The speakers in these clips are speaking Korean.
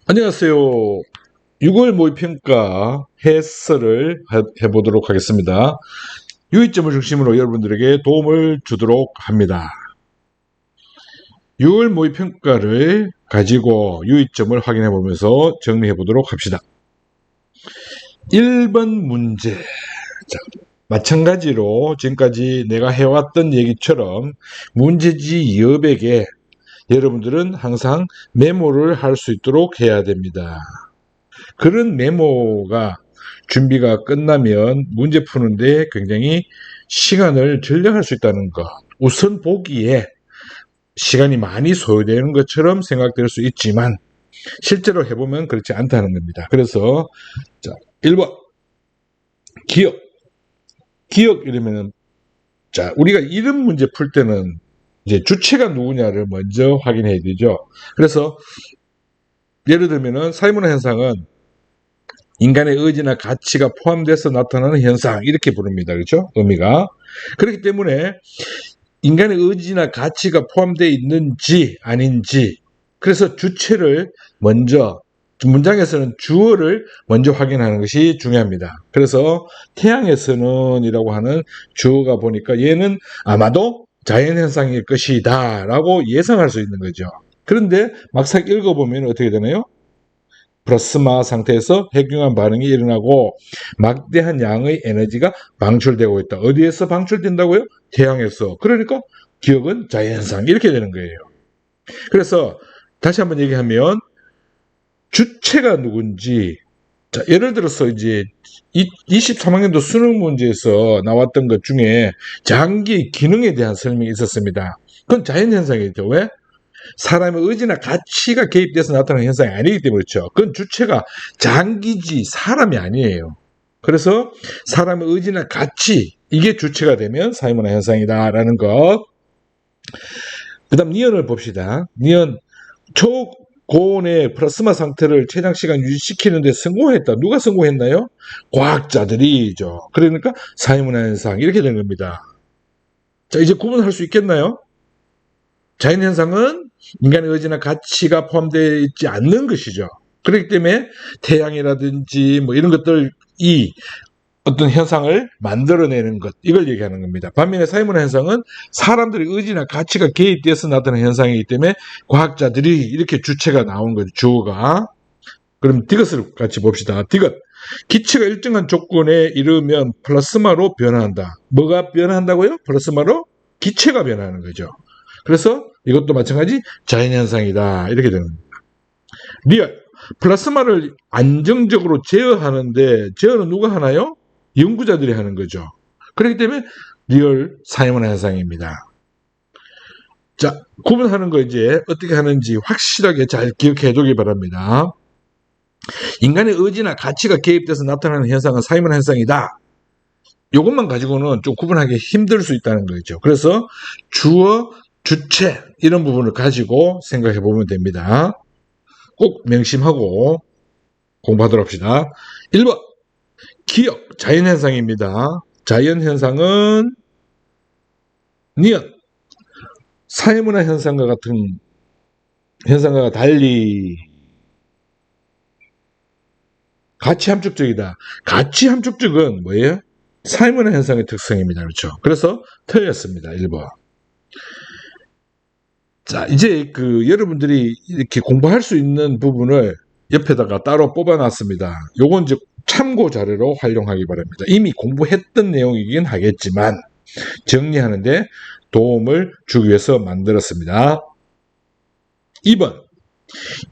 안녕하세요. 6월 모의평가 해설을 해보도록 하겠습니다. 유의점을 중심으로 여러분들에게 도움을 주도록 합니다. 6월 모의평가를 가지고 유의점을 확인해 보면서 정리해 보도록 합시다. 1번 문제. 자, 마찬가지로 지금까지 내가 해왔던 얘기처럼 문제지 여백에 여러분들은 항상 메모를 할 수 있도록 해야 됩니다. 그런 메모가 준비가 끝나면 문제 푸는데 굉장히 시간을 절약할 수 있다는 것. 우선 보기에 시간이 많이 소요되는 것처럼 생각될 수 있지만 실제로 해보면 그렇지 않다는 겁니다. 그래서 자, 1번 기억. 기억 이러면은 자, 우리가 이런 문제 풀 때는 이제 주체가 누구냐를 먼저 확인해야 되죠. 그래서 예를 들면은 사이먼 현상은 인간의 의지나 가치가 포함돼서 나타나는 현상 이렇게 부릅니다. 그렇죠? 의미가. 그렇기 때문에 인간의 의지나 가치가 포함되어 있는지 아닌지 그래서 주체를 먼저 문장에서는 주어를 먼저 확인하는 것이 중요합니다. 그래서 태양에서는 이라고 하는 주어가 보니까 얘는 아마도 자연현상일 것이다 라고 예상할 수 있는 거죠. 그런데 막상 읽어보면 어떻게 되나요? 플라스마 상태에서 핵융합 반응이 일어나고 막대한 양의 에너지가 방출되고 있다. 어디에서 방출된다고요? 태양에서. 그러니까 기억은 자연현상 이렇게 되는 거예요. 그래서 다시 한번 얘기하면 주체가 누군지 자, 예를 들어서 이제 23학년도 수능 문제에서 나왔던 것 중에 장기 기능에 대한 설명이 있었습니다. 그건 자연현상이죠. 왜? 사람의 의지나 가치가 개입돼서 나타나는 현상이 아니기 때문에 그렇죠. 그건 주체가 장기지 사람이 아니에요. 그래서 사람의 의지나 가치 이게 주체가 되면 사이먼 현상이다라는 것. 그 다음 니언을 봅시다. 니언 초고온의 플라스마 상태를 최장 시간 유지시키는데 성공했다. 누가 성공했나요? 과학자들이죠. 그러니까 사이먼 현상 이렇게 된 겁니다. 자, 이제 구분할 수 있겠나요? 자연현상은 인간의 의지나 가치가 포함되어 있지 않는 것이죠. 그렇기 때문에 태양이라든지 뭐 이런 것들이 어떤 현상을 만들어내는 것, 이걸 얘기하는 겁니다. 반면에 사이먼 현상은 사람들의 의지나 가치가 개입돼서 나타나는 현상이기 때문에 과학자들이 이렇게 주체가 나온 거죠. 주어가. 그럼 디귿을 같이 봅시다. 디귿. 기체가 일정한 조건에 이르면 플라스마로 변화한다. 뭐가 변화한다고요? 플라스마로? 기체가 변하는 거죠. 그래서 이것도 마찬가지 자연현상이다. 이렇게 되는 겁니다. 리얼. 플라스마를 안정적으로 제어하는데 제어는 누가 하나요? 연구자들이 하는 거죠. 그렇기 때문에 리얼 사이먼 현상입니다. 자, 구분하는 거 이제 어떻게 하는지 확실하게 잘 기억해 두기 바랍니다. 인간의 의지나 가치가 개입돼서 나타나는 현상은 사이먼 현상이다. 이것만 가지고는 좀 구분하기 힘들 수 있다는 거죠. 그래서 주어, 주체 이런 부분을 가지고 생각해 보면 됩니다. 꼭 명심하고 공부하도록 합시다. 1번 기억 자연현상입니다. 자연현상은 니언 사회문화 현상과 같은 현상과 달리 가치 함축적이다. 가치 함축적은 뭐예요? 사회문화 현상의 특성입니다. 그렇죠? 그래서 틀렸습니다. 1번. 자, 이제 여러분들이 이렇게 공부할 수 있는 부분을 옆에다가 따로 뽑아놨습니다. 요건 이제 참고 자료로 활용하기 바랍니다. 이미 공부했던 내용이긴 하겠지만 정리하는데 도움을 주기 위해서 만들었습니다. 2번.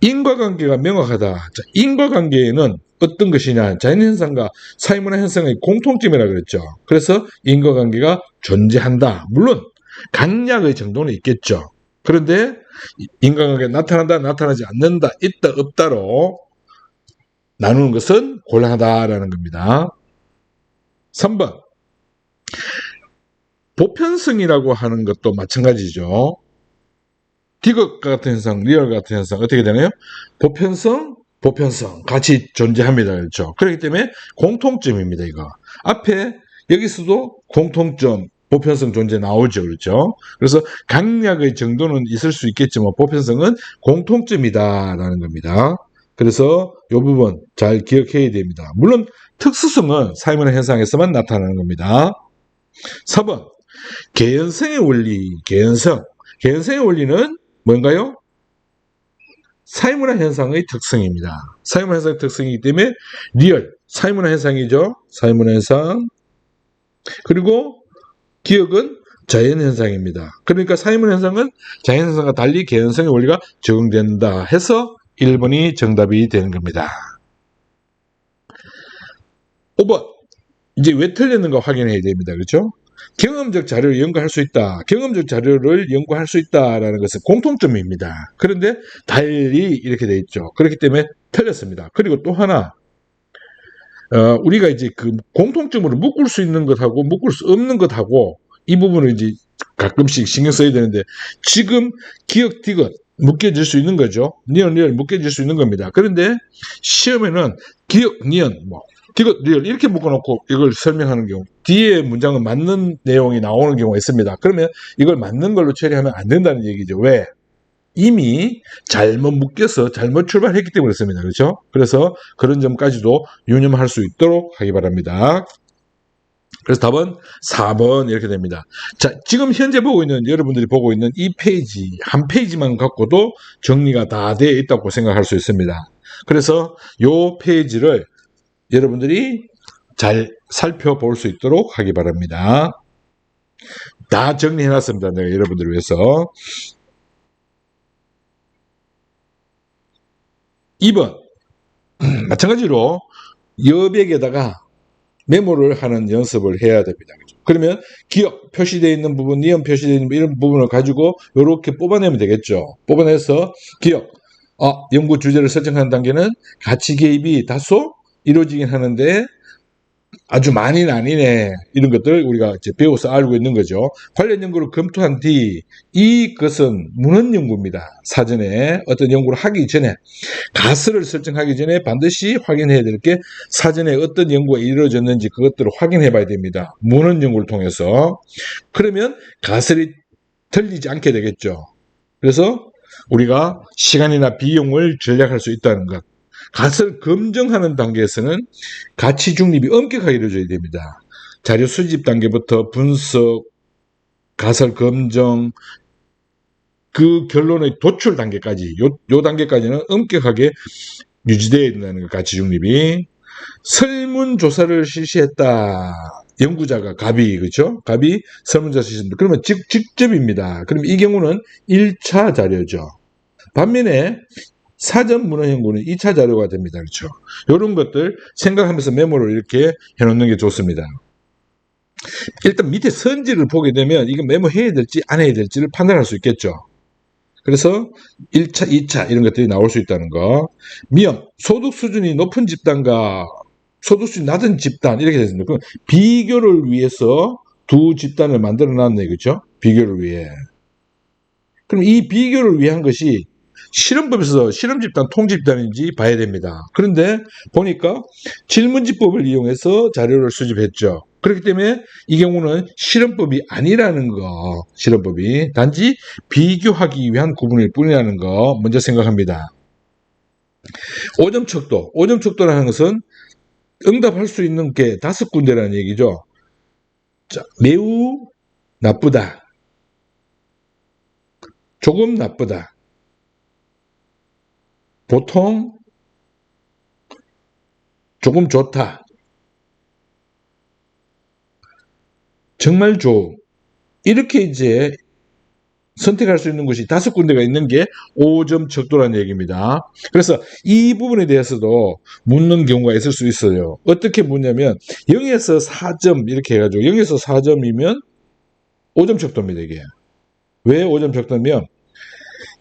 인과관계가 명확하다. 자, 인과관계에는 어떤 것이냐? 자연현상과 사회문화 현상의 공통점이라 그랬죠. 그래서 인과관계가 존재한다. 물론 강약의 정도는 있겠죠. 그런데 인과관계가 나타난다, 나타나지 않는다, 있다, 없다로 나누는 것은 곤란하다라는 겁니다. 3번. 보편성이라고 하는 것도 마찬가지죠. 디귿 같은 현상, 리얼 같은 현상 어떻게 되나요? 보편성 같이 존재합니다. 그렇죠? 그렇기 때문에 공통점입니다. 이거 앞에 여기서도 공통점 보편성 존재 나오죠. 그렇죠? 그래서 강약의 정도는 있을 수 있겠지만 보편성은 공통점이다라는 겁니다. 그래서 이 부분 잘 기억해야 됩니다. 물론 특수성은 사회문화 현상에서만 나타나는 겁니다. 4번 개연성의 원리. 개연성의 원리는 뭔가요? 사회문화 현상의 특성입니다. 사회문화 현상의 특성이기 때문에 리얼, 사회문화 현상이죠. 사회문화 현상. 그리고 기억은 자연현상입니다. 그러니까 사회문화 현상은 자연현상과 달리 개연성의 원리가 적용된다 해서 1번이 정답이 되는 겁니다. 5번. 이제 왜 틀렸는가 확인해야 됩니다. 그렇죠? 경험적 자료를 연구할 수 있다. 경험적 자료를 연구할 수 있다라는 것은 공통점입니다. 그런데 달리 이렇게 되어 있죠. 그렇기 때문에 틀렸습니다. 그리고 또 하나, 우리가 이제 그 공통점으로 묶을 수 있는 것하고 묶을 수 없는 것하고 이 부분을 이제 가끔씩 신경 써야 되는데 지금 기억, 디귿 묶여질 수 있는 거죠. 니은, 리얼 묶여질 수 있는 겁니다. 그런데 시험에는 기억, 니은, 디귿, 리얼 이렇게 묶어놓고 이걸 설명하는 경우 뒤에 문장은 맞는 내용이 나오는 경우가 있습니다. 그러면 이걸 맞는 걸로 처리하면 안 된다는 얘기죠. 왜? 이미 잘못 묶여서 잘못 출발했기 때문에 그렇습니다. 그렇죠? 그래서 그런 점까지도 유념할 수 있도록 하기 바랍니다. 그래서 답은 4번 이렇게 됩니다. 자, 지금 현재 여러분들이 보고 있는 이 페이지, 한 페이지만 갖고도 정리가 다 되어 있다고 생각할 수 있습니다. 그래서 이 페이지를 여러분들이 잘 살펴볼 수 있도록 하기 바랍니다. 다 정리해놨습니다. 내가 여러분들을 위해서. 2번. 마찬가지로 여백에다가 메모를 하는 연습을 해야 됩니다. 그러면 기억 표시되어 있는 부분, 니은 표시되어 있는 이런 부분을 가지고 이렇게 뽑아내면 되겠죠. 뽑아내서 기억, 연구 주제를 설정하는 단계는 가치 개입이 다소 이루어지긴 하는데 아주 많이는 아니네. 이런 것들 우리가 이제 배워서 알고 있는 거죠. 관련 연구를 검토한 뒤 이것은 문헌 연구입니다. 사전에 어떤 연구를 하기 전에 가설을 설정하기 전에 반드시 확인해야 될 게 사전에 어떤 연구가 이루어졌는지 그것들을 확인해 봐야 됩니다. 문헌 연구를 통해서. 그러면 가설이 틀리지 않게 되겠죠. 그래서 우리가 시간이나 비용을 절약할 수 있다는 것. 가설 검증하는 단계에서는 가치 중립이 엄격하게 이루어져야 됩니다. 자료 수집 단계부터 분석, 가설 검증, 그 결론의 도출 단계까지, 요 단계까지는 엄격하게 유지되어야 된다는 것, 가치 중립이. 설문조사를 실시했다. 연구자가 갑이, 그렇죠? 갑이 설문조사 실시합니다. 그러면 직접입니다. 그럼 이 경우는 1차 자료죠. 반면에 사전 문헌 연구는 2차 자료가 됩니다. 그렇죠? 이런 것들 생각하면서 메모를 이렇게 해놓는 게 좋습니다. 일단 밑에 선지를 보게 되면 이거 메모해야 될지 안 해야 될지를 판단할 수 있겠죠. 그래서 1차, 2차 이런 것들이 나올 수 있다는 거. 미음, 소득 수준이 높은 집단과 소득 수준이 낮은 집단 이렇게 되어 있습니다. 그럼 비교를 위해서 두 집단을 만들어 놨네. 그렇죠? 비교를 위해. 그럼 이 비교를 위한 것이 실험법에서 실험집단, 통집단인지 봐야 됩니다. 그런데 보니까 질문지법을 이용해서 자료를 수집했죠. 그렇기 때문에 이 경우는 실험법이 아니라는 거, 실험법이 단지 비교하기 위한 구분일 뿐이라는 거 먼저 생각합니다. 5점 척도, 5점 척도라는 것은 응답할 수 있는 게 5군데라는 얘기죠. 자, 매우 나쁘다, 조금 나쁘다, 보통, 조금 좋다, 정말 좋음. 이렇게 이제 선택할 수 있는 것이 5군데가 있는 게 5점 척도라는 얘기입니다. 그래서 이 부분에 대해서도 묻는 경우가 있을 수 있어요. 어떻게 묻냐면 0에서 4점 이렇게 해가지고 0에서 4점이면 5점 척도입니다. 이게. 왜 5점 척도면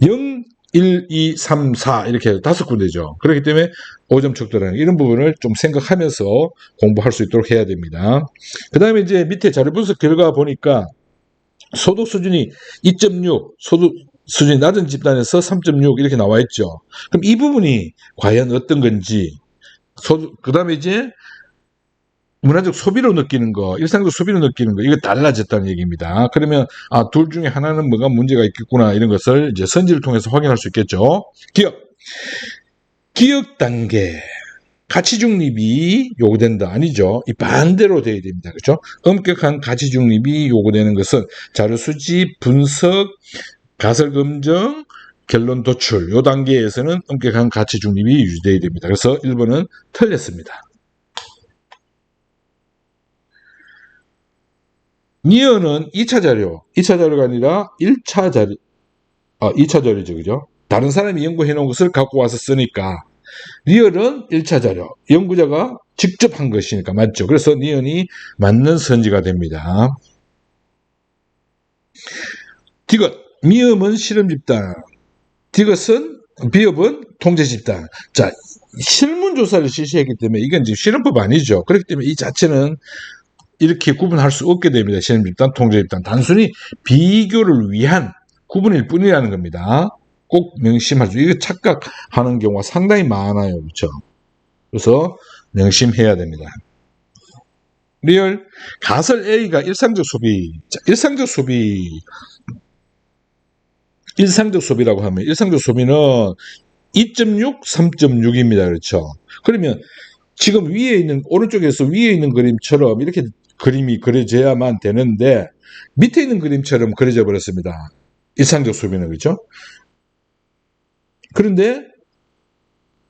0, 1, 2, 3, 4 이렇게 해서 5군데죠. 그렇기 때문에 5점 척도라는 이런 부분을 좀 생각하면서 공부할 수 있도록 해야 됩니다. 그 다음에 이제 밑에 자료 분석 결과 보니까 소득 수준이 2.6, 소득 수준이 낮은 집단에서 3.6 이렇게 나와 있죠. 그럼 이 부분이 과연 어떤 건지, 그 다음에 이제 문화적 소비로 느끼는 거, 일상적 소비로 느끼는 거, 이거 달라졌다는 얘기입니다. 그러면, 둘 중에 하나는 뭐가 문제가 있겠구나, 이런 것을 이제 선지를 통해서 확인할 수 있겠죠. 기억. 기억 단계. 가치 중립이 요구된다. 아니죠. 이 반대로 돼야 됩니다. 그렇죠? 엄격한 가치 중립이 요구되는 것은 자료 수집, 분석, 가설 검증, 결론 도출. 요 단계에서는 엄격한 가치 중립이 유지돼야 됩니다. 그래서 1번은 틀렸습니다. 니어는 2차 자료, 2차 자료가 아니라 1차 자료, 2차 자료죠. 그죠? 다른 사람이 연구해 놓은 것을 갖고 와서 쓰니까 리얼은 1차 자료, 연구자가 직접 한 것이니까 맞죠. 그래서 니언이 맞는 선지가 됩니다. 디귿, 미음은 실험 집단, 디귿은 비읍은 통제 집단. 자, 실문조사를 실시했기 때문에 이건 지금 실험법 아니죠. 그렇기 때문에 이 자체는 이렇게 구분할 수 없게 됩니다. 실험 집단, 통제 집단. 단순히 비교를 위한 구분일 뿐이라는 겁니다. 꼭 명심하죠. 이거 착각하는 경우가 상당히 많아요. 그렇죠? 그래서 명심해야 됩니다. 리얼, 가설 A가 일상적 소비. 자, 일상적 소비라고 하면 일상적 소비는 2.6, 3.6입니다. 그렇죠? 그러면 지금 위에 있는, 오른쪽에서 위에 있는 그림처럼 이렇게 그림이 그려져야만 되는데 밑에 있는 그림처럼 그려져 버렸습니다. 일상적 소비는. 그렇죠? 그런데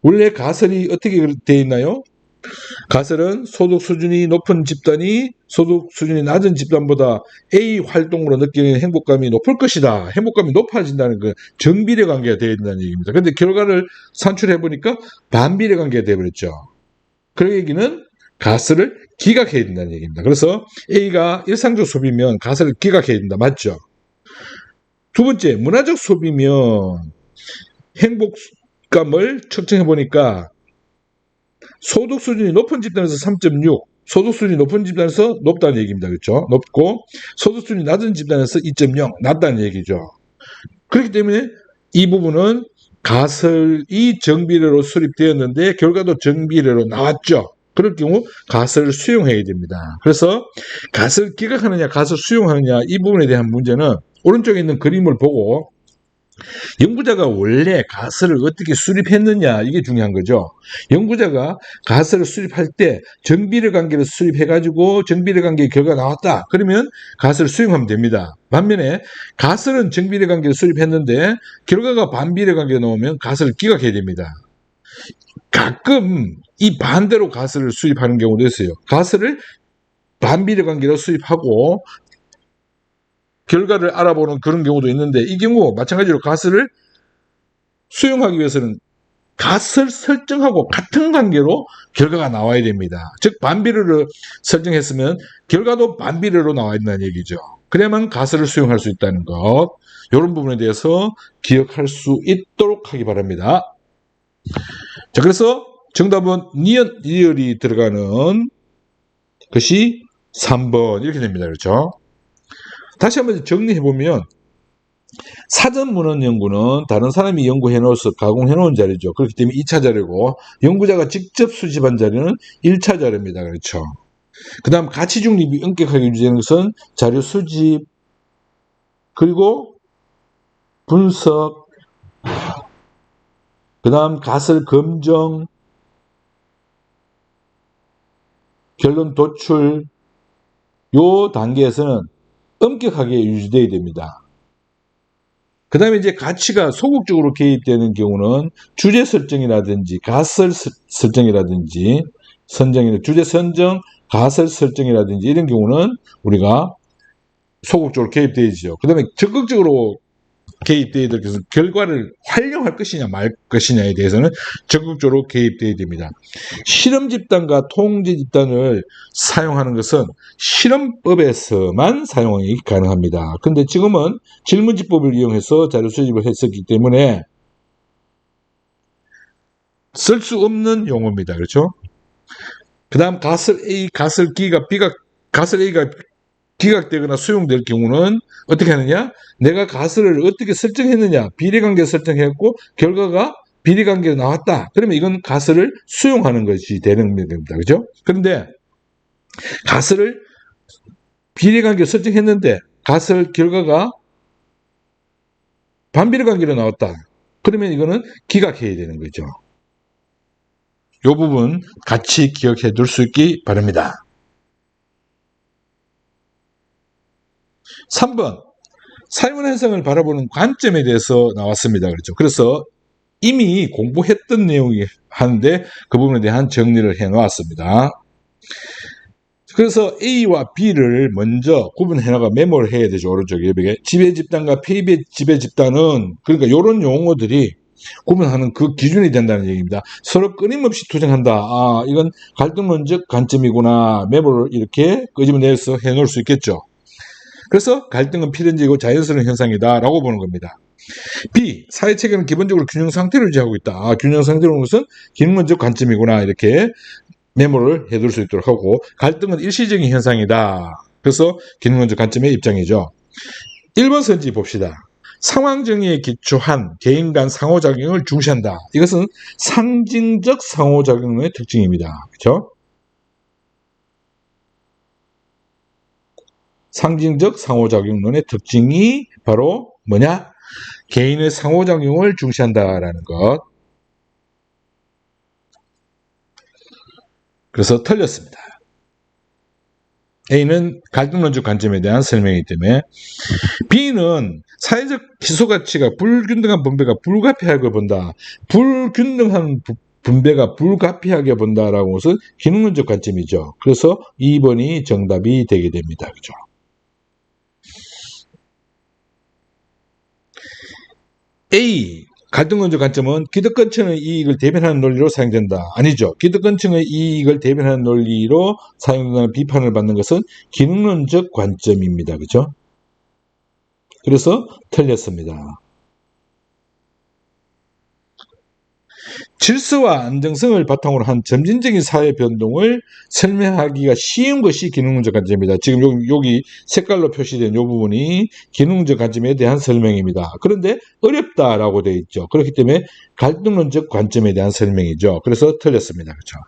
원래 가설이 어떻게 되어 있나요? 가설은 소득 수준이 높은 집단이 소득 수준이 낮은 집단보다 A 활동으로 느끼는 행복감이 높을 것이다. 행복감이 높아진다는 그 정비례 관계가 되어 있다는 얘기입니다. 그런데 결과를 산출해 보니까 반비례 관계가 되어버렸죠. 그 얘기는 가설을 기각해야 된다는 얘기입니다. 그래서 A가 일상적 소비면 가설을 기각해야 된다. 맞죠? 두 번째, 문화적 소비면 행복감을 측정해 보니까 소득 수준이 높은 집단에서 3.6, 소득 수준이 높은 집단에서 높다는 얘기입니다. 그렇죠? 높고 소득 수준이 낮은 집단에서 2.0, 낮다는 얘기죠. 그렇기 때문에 이 부분은 가설이 정비례로 수립되었는데 결과도 정비례로 나왔죠. 그럴 경우 가설을 수용해야 됩니다. 그래서 가설 기각하느냐 가설 수용하느냐 이 부분에 대한 문제는 오른쪽에 있는 그림을 보고 연구자가 원래 가설을 어떻게 수립했느냐 이게 중요한 거죠. 연구자가 가설을 수립할 때 정비례 관계를 수립해가지고 정비례 관계의 결과가 나왔다. 그러면 가설을 수용하면 됩니다. 반면에 가설은 정비례 관계를 수립했는데 결과가 반비례 관계가 나오면 가설을 기각해야 됩니다. 가끔 이 반대로 가설을 수립하는 경우도 있어요. 가설을 반비례 관계로 수립하고 결과를 알아보는 그런 경우도 있는데 이 경우 마찬가지로 가설을 수용하기 위해서는 가설 설정하고 같은 관계로 결과가 나와야 됩니다. 즉 반비례를 설정했으면 결과도 반비례로 나와야 된다는 얘기죠. 그래야만 가설을 수용할 수 있다는 것, 이런 부분에 대해서 기억할 수 있도록 하기 바랍니다. 자, 그래서 정답은 리얼이 들어가는 것이 3번 이렇게 됩니다. 그렇죠? 다시 한번 정리해보면 사전 문헌 연구는 다른 사람이 연구해 놓아서 가공해 놓은 자료죠. 그렇기 때문에 2차 자료고 연구자가 직접 수집한 자료는 1차 자료입니다. 그렇죠. 그 다음 가치 중립이 엄격하게 유지되는 것은 자료 수집 그리고 분석 그 다음 가설 검증 결론 도출 요 단계에서는 엄격하게 유지되어야 됩니다. 그 다음에 이제 가치가 소극적으로 개입되는 경우는 주제 설정이라든지 가설 설정이라든지 주제 선정, 가설 설정이라든지 이런 경우는 우리가 소극적으로 개입되어야죠. 그 다음에 적극적으로 개입되어야 될 것은 결과를 활용할 것이냐 말 것이냐에 대해서는 적극적으로 개입되어야 됩니다. 실험 집단과 통제 집단을 사용하는 것은 실험법에서만 사용이 가능합니다. 근데 지금은 질문지법을 이용해서 자료 수집을 했었기 때문에 쓸 수 없는 용어입니다. 그렇죠? 그 다음 가설 A, 가설 B가 가설 A가 기각되거나 수용될 경우는 어떻게 하느냐? 내가 가설을 어떻게 설정했느냐? 비례관계 설정했고 결과가 비례관계가 나왔다. 그러면 이건 가설을 수용하는 것이 되는 겁니다. 그죠? 그런데 가설을 비례관계 설정했는데 가설 결과가 반비례관계로 나왔다. 그러면 이거는 기각해야 되는 거죠. 이 부분 같이 기억해 둘 수 있기 바랍니다. 3번, 사회문 현상을 바라보는 관점에 대해서 나왔습니다. 그렇죠. 그래서 이미 공부했던 내용이 하는데 그 부분에 대한 정리를 해 놓았습니다. 그래서 A와 B를 먼저 구분해 나가 메모를 해야 되죠. 오른쪽에. 지배 집단과 폐입의 지배 집단은, 그러니까 이런 용어들이 구분하는 그 기준이 된다는 얘기입니다. 서로 끊임없이 투쟁한다. 아, 이건 갈등론적 관점이구나. 메모를 이렇게 끄집어내서 해 놓을 수 있겠죠. 그래서 갈등은 필연적이고 자연스러운 현상이다 라고 보는 겁니다. B, 사회체계는 기본적으로 균형 상태를 유지하고 있다. 아, 균형 상태라는 것은 기능론적 관점이구나. 이렇게 메모를 해둘 수 있도록 하고, 갈등은 일시적인 현상이다. 그래서 기능론적 관점의 입장이죠. 1번 선지 봅시다. 상황 정의에 기초한 개인 간 상호작용을 중시한다. 이것은 상징적 상호작용의 특징입니다. 그렇죠? 상징적 상호작용론의 특징이 바로 뭐냐? 개인의 상호작용을 중시한다라는 것. 그래서 틀렸습니다. A는 갈등론적 관점에 대한 설명이기 때문에. B는 사회적 희소가치가 불균등한 분배가 불가피하게 본다. 불균등한 분배가 불가피하게 본다라는 것은 기능론적 관점이죠. 그래서 2번이 정답이 되게 됩니다. 그죠? A, 갈등론적 관점은 기득권층의 이익을 대변하는 논리로 사용된다. 아니죠. 기득권층의 이익을 대변하는 논리로 사용된다는 비판을 받는 것은 기능론적 관점입니다. 그죠? 그래서 틀렸습니다. 질서와 안정성을 바탕으로 한 점진적인 사회 변동을 설명하기가 쉬운 것이 기능론적 관점입니다. 지금 여기 색깔로 표시된 이 부분이 기능론적 관점에 대한 설명입니다. 그런데 어렵다라고 되어 있죠. 그렇기 때문에 갈등론적 관점에 대한 설명이죠. 그래서 틀렸습니다. 그렇죠?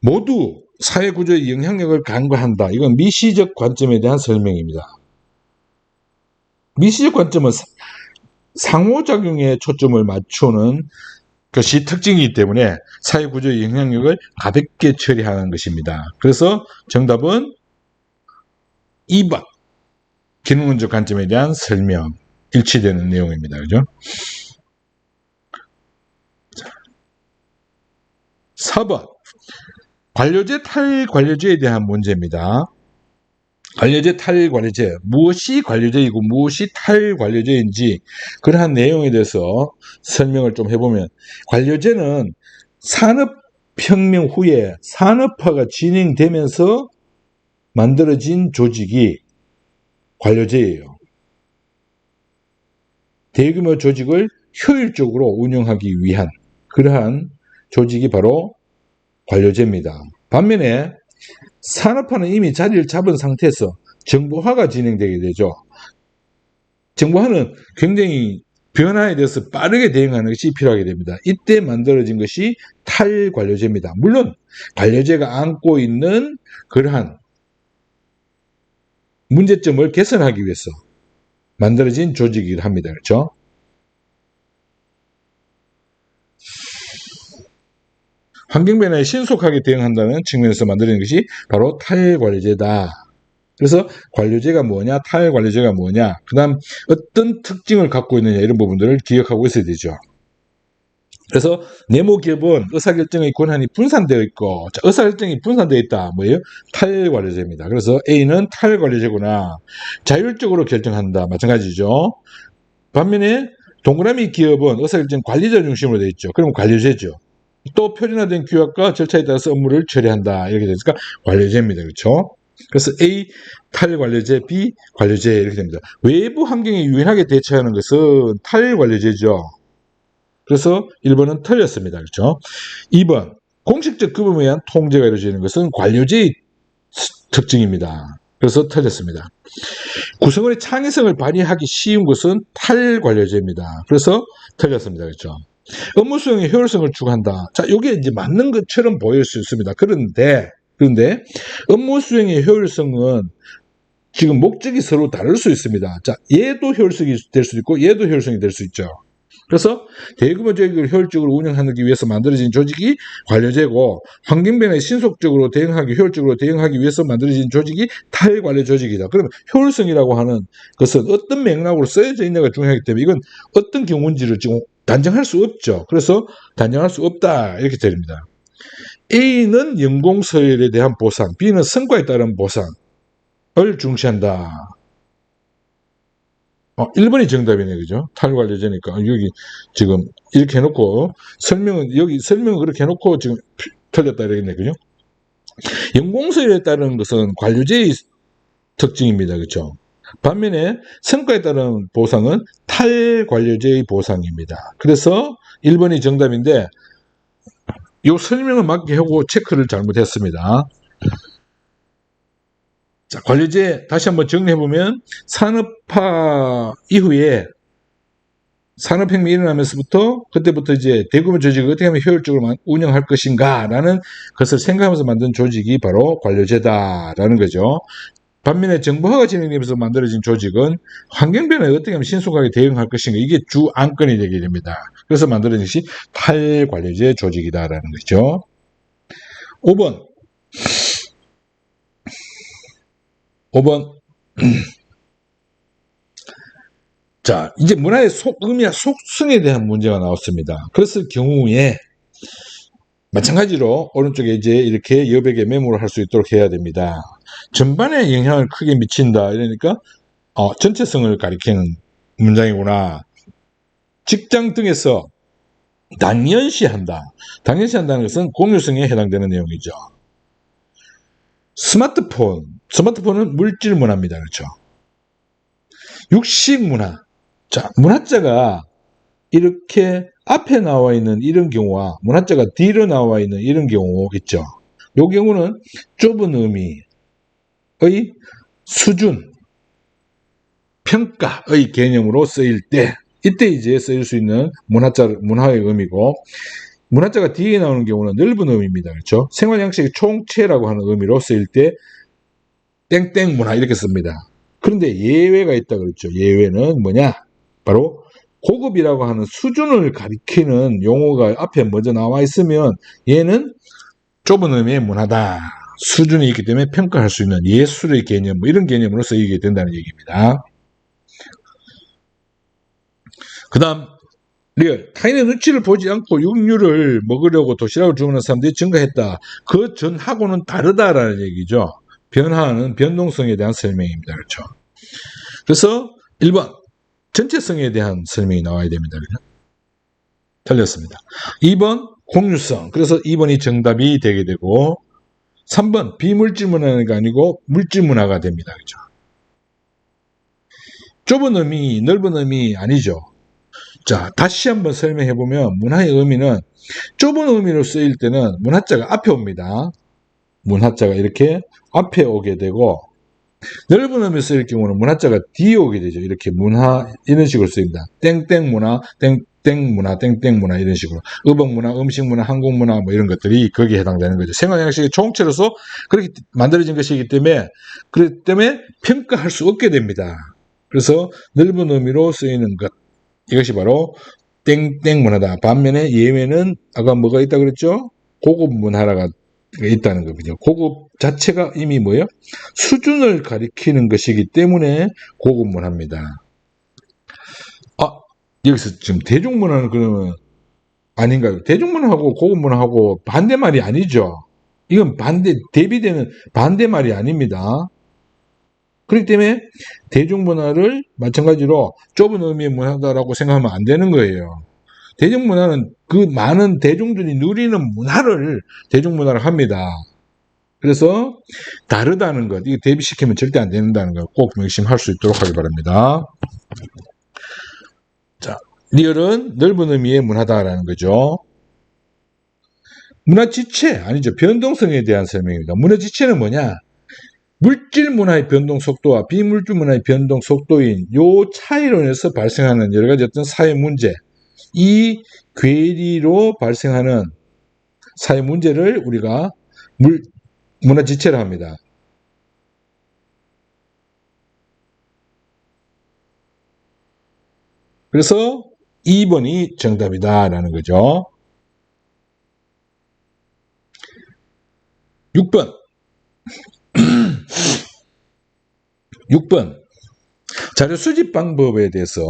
모두 사회구조의 영향력을 간과한다. 이건 미시적 관점에 대한 설명입니다. 미시적 관점은 상호작용에 초점을 맞추는 것이 특징이기 때문에 사회구조의 영향력을 가볍게 처리하는 것입니다. 그래서 정답은 2번 기능론적 관점에 대한 설명, 일치되는 내용입니다. 그죠? 4번 관료제 탈관료제에 대한 문제입니다. 관료제 탈관료제, 무엇이 관료제이고 무엇이 탈관료제인지 그러한 내용에 대해서 설명을 좀 해보면, 관료제는 산업혁명 후에 산업화가 진행되면서 만들어진 조직이 관료제예요. 대규모 조직을 효율적으로 운영하기 위한 그러한 조직이 바로 관료제입니다. 반면에 산업화는 이미 자리를 잡은 상태에서 정보화가 진행되게 되죠. 정보화는 굉장히 변화에 대해서 빠르게 대응하는 것이 필요하게 됩니다. 이때 만들어진 것이 탈관료제입니다. 물론 관료제가 안고 있는 그러한 문제점을 개선하기 위해서 만들어진 조직이기도 합니다. 그렇죠? 환경변화에 신속하게 대응한다는 측면에서 만들어진 것이 바로 탈관료제다. 그래서 관료제가 뭐냐, 탈관료제가 뭐냐, 그 다음 어떤 특징을 갖고 있느냐, 이런 부분들을 기억하고 있어야 되죠. 그래서 네모기업은 의사결정의 권한이 분산되어 있고, 자, 의사결정이 분산되어 있다. 뭐예요? 탈관료제입니다. 그래서 A는 탈관료제구나. 자율적으로 결정한다. 마찬가지죠. 반면에 동그라미 기업은 의사결정 관리자 중심으로 되어 있죠. 그럼 관료제죠. 또 표준화된 규약과 절차에 따라서 업무를 처리한다. 이렇게 되니까 관료제입니다. 그렇죠? 그래서 A 탈관료제, B 관료제 이렇게 됩니다. 외부 환경에 유연하게 대처하는 것은 탈관료제죠. 그래서 1번은 틀렸습니다. 그렇죠? 2번 공식적 규범에 의한 통제가 이루어지는 것은 관료제의 특징입니다. 그래서 틀렸습니다. 구성원의 창의성을 발휘하기 쉬운 것은 탈관료제입니다. 그래서 틀렸습니다. 그렇죠? 업무 수행의 효율성을 추구한다. 자, 이게 이제 맞는 것처럼 보일 수 있습니다. 그런데 업무 수행의 효율성은 지금 목적이 서로 다를 수 있습니다. 자, 얘도 효율성이 될 수 있고 얘도 효율성이 될 수 있죠. 그래서 대규모 조직을 효율적으로 운영하기 위해서 만들어진 조직이 관료제고, 환경변화에 신속적으로 대응하기, 효율적으로 대응하기 위해서 만들어진 조직이 탈관료 조직이다. 그러면 효율성이라고 하는 것은 어떤 맥락으로 쓰여져 있느냐가 중요하기 때문에 이건 어떤 경우인지를 지금 단정할 수 없죠. 그래서 단정할 수 없다 이렇게 됩니다. A는 연공서열에 대한 보상, B는 성과에 따른 보상을 중시한다. 1번이 정답이네, 그죠? 탈관료제니까. 여기 지금 이렇게 해놓고, 여기 설명은 그렇게 해놓고 지금 틀렸다 이러겠네, 그죠? 연공서열에 따른 것은 관료제의 특징입니다, 그죠? 반면에 성과에 따른 보상은 탈관료제의 보상입니다. 그래서 1번이 정답인데, 이 설명을 맞게 하고 체크를 잘못했습니다. 자, 관료제 다시 한번 정리해보면 산업화 이후에 산업혁명이 일어나면서부터 그때부터 이제 대규모 조직을 어떻게 하면 효율적으로 운영할 것인가라는 것을 생각하면서 만든 조직이 바로 관료제다라는 거죠. 반면에 정보화가 진행되면서 만들어진 조직은 환경변화에 어떻게 하면 신속하게 대응할 것인가, 이게 주 안건이 되게 됩니다. 그래서 만들어진 것이 탈관료제 조직이다라는 거죠. 5번 자, 이제 문화의 의미와 속성에 대한 문제가 나왔습니다. 그랬을 경우에 마찬가지로 오른쪽에 이제 이렇게 여백에 메모를 할 수 있도록 해야 됩니다. 전반에 영향을 크게 미친다 이러니까 전체성을 가리키는 문장이구나. 직장 등에서 당연시한다. 당연시한다는 것은 공유성에 해당되는 내용이죠. 스마트폰은 물질 문화입니다. 그렇죠? 육식 문화. 자, 문화자가 이렇게 앞에 나와 있는 이런 경우와 문화자가 뒤로 나와 있는 이런 경우 있죠. 이 경우는 좁은 의미의 수준, 평가의 개념으로 쓰일 때, 이때 이제 쓰일 수 있는 문화의 의미고, 문화자가 뒤에 나오는 경우는 넓은 의미입니다. 그렇죠? 생활 양식의 총체라고 하는 의미로 쓰일 때 땡땡 문화 이렇게 씁니다. 그런데 예외가 있다 그랬죠. 예외는 뭐냐? 바로 고급이라고 하는 수준을 가리키는 용어가 앞에 먼저 나와 있으면 얘는 좁은 의미의 문화다. 수준이 있기 때문에 평가할 수 있는 예술의 개념, 뭐 이런 개념으로 쓰이게 된다는 얘기입니다. 그 다음 리얼. 타인의 눈치를 보지 않고 육류를 먹으려고 도시락을 주문하는 사람들이 증가했다. 그 전하고는 다르다라는 얘기죠. 변화하는 변동성에 대한 설명입니다. 그렇죠. 그래서 1번 전체성에 대한 설명이 나와야 됩니다. 그렇죠? 틀렸습니다. 2번 공유성. 그래서 2번이 정답이 되게 되고 3번 비물질 문화가 아니고 물질 문화가 됩니다. 그렇죠? 좁은 의미, 넓은 의미 아니죠. 자, 다시 한번 설명해 보면 문화의 의미는 좁은 의미로 쓰일 때는 문화자가 앞에 옵니다. 문화자가 이렇게 앞에 오게 되고 넓은 의미로 쓰일 경우는 문화자가 뒤에 오게 되죠. 이렇게 문화 이런 식으로 쓰입니다. 땡땡 문화, 땡땡 문화, 땡땡 문화 이런 식으로 의복 문화, 음식 문화, 한국 문화 뭐 이런 것들이 거기에 해당되는 거죠. 생활 양식의 총체로서 그렇게 만들어진 것이기 때문에 그렇기 때문에 평가할 수 없게 됩니다. 그래서 넓은 의미로 쓰이는 것 이것이 바로 땡땡 문화다. 반면에 예외는 아까 뭐가 있다 그랬죠? 고급 문화가 있다는 겁니다. 고급 자체가 이미 뭐예요? 수준을 가리키는 것이기 때문에 고급 문화입니다. 여기서 지금 대중문화는 그러면 아닌가요? 대중문화하고 고급 문화하고 반대말이 아니죠. 이건 대비되는 반대말이 아닙니다. 그렇기 때문에 대중문화를 마찬가지로 좁은 의미의 문화다라고 생각하면 안 되는 거예요. 대중문화는 그 많은 대중들이 누리는 문화를 대중문화를 합니다. 그래서 다르다는 것, 이거 대비시키면 절대 안 된다는 것 꼭 명심할 수 있도록 하기 바랍니다. 자, 리얼은 넓은 의미의 문화다라는 거죠. 문화 지체, 아니죠. 변동성에 대한 설명입니다. 문화 지체는 뭐냐? 물질 문화의 변동 속도와 비물질 문화의 변동 속도인 요 차이로 인해서 발생하는 여러 가지 어떤 사회 문제, 이 괴리로 발생하는 사회 문제를 우리가 문화 지체라 합니다. 그래서 2번이 정답이다라는 거죠. 6번. 6번. 자료 수집 방법에 대해서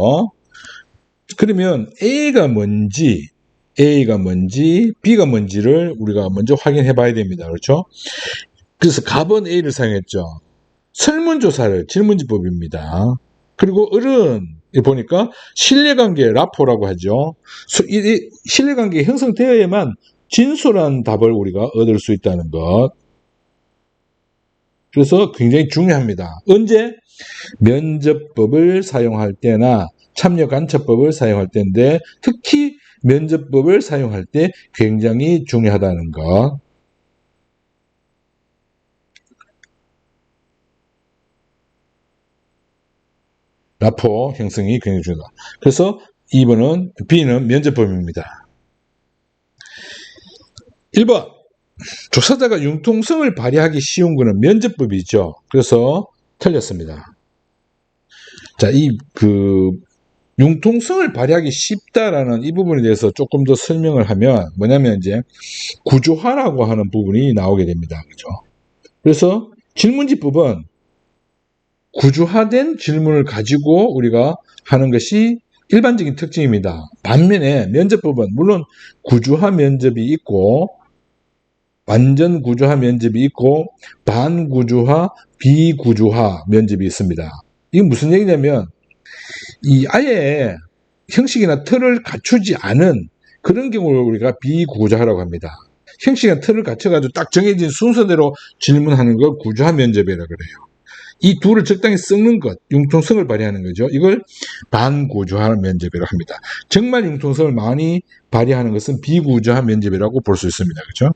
그러면 A가 뭔지 B가 뭔지를 우리가 먼저 확인해 봐야 됩니다. 그렇죠? 그래서 갑은 A를 사용했죠. 설문조사를 질문지법입니다. 그리고 을은 보니까 신뢰관계 라포라고 하죠. 이 신뢰관계 형성되어야만 진솔한 답을 우리가 얻을 수 있다는 것. 그래서 굉장히 중요합니다. 언제? 면접법을 사용할 때나 참여간첩법을 사용할 때인데 특히 면접법을 사용할 때 굉장히 중요하다는 것. 라포 형성이 굉장히 중요하다. 그래서 2번은 B는 면접법입니다. 1번. 조사자가 융통성을 발휘하기 쉬운 것은 면접법이죠. 그래서 틀렸습니다. 자, 융통성을 발휘하기 쉽다라는 이 부분에 대해서 조금 더 설명을 하면 뭐냐면 이제 구조화라고 하는 부분이 나오게 됩니다. 그죠? 그래서 질문지법은 구조화된 질문을 가지고 우리가 하는 것이 일반적인 특징입니다. 반면에 면접법은 물론 구조화 면접이 있고 완전 구조화 면접이 있고 반구조화, 비구조화 면접이 있습니다. 이게 무슨 얘기냐면 이 아예 형식이나 틀을 갖추지 않은 그런 경우를 우리가 비구조화라고 합니다. 형식이나 틀을 갖춰가지고 딱 정해진 순서대로 질문하는 걸 구조화 면접이라고 그래요. 이 둘을 적당히 섞는 것, 융통성을 발휘하는 거죠. 이걸 반구조화 면접이라고 합니다. 정말 융통성을 많이 발휘하는 것은 비구조화 면접이라고 볼 수 있습니다. 그렇죠?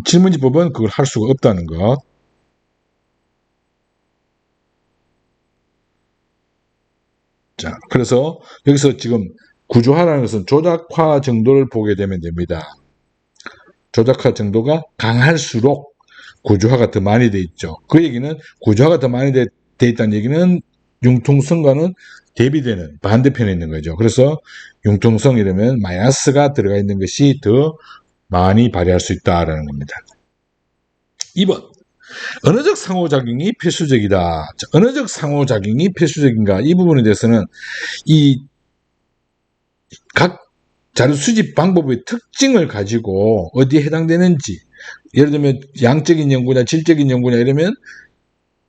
질문지법은 그걸 할 수가 없다는 것. 자, 그래서 여기서 지금 구조화라는 것은 조작화 정도를 보게 되면 됩니다. 조작화 정도가 강할수록 구조화가 더 많이 돼 있죠. 그 얘기는 구조화가 더 많이 돼 있다는 얘기는 융통성과는 대비되는 반대편에 있는 거죠. 그래서 융통성 이러면 마이너스가 들어가 있는 것이 더 많이 발휘할 수 있다라는 겁니다. 2번. 언어적 상호작용이 필수적이다. 자, 언어적 상호작용이 필수적인가? 이 부분에 대해서는 이 각 자료 수집 방법의 특징을 가지고 어디에 해당되는지, 예를 들면 양적인 연구냐 질적인 연구냐 이러면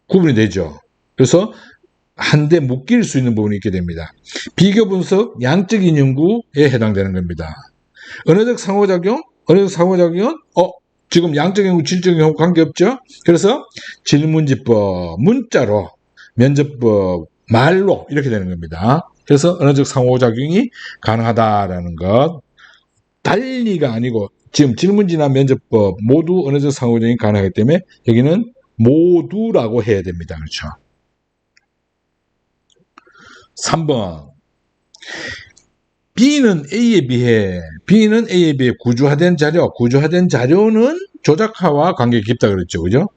구분이 되죠. 그래서 한데 묶일 수 있는 부분이 있게 됩니다. 비교 분석 양적인 연구에 해당되는 겁니다. 언어적 상호작용은 지금 양적 연구, 질적 연구 관계없죠? 그래서 질문지법, 문자로, 면접법, 말로 이렇게 되는 겁니다. 그래서 언어적 상호작용이 가능하다라는 것. 달리가 아니고 지금 질문지나 면접법 모두 언어적 상호작용이 가능하기 때문에 여기는 모두라고 해야 됩니다. 그렇죠? 3번. B는 A에 비해 구조화된 자료는 조작화와 관계가 깊다 그랬죠. 그죠?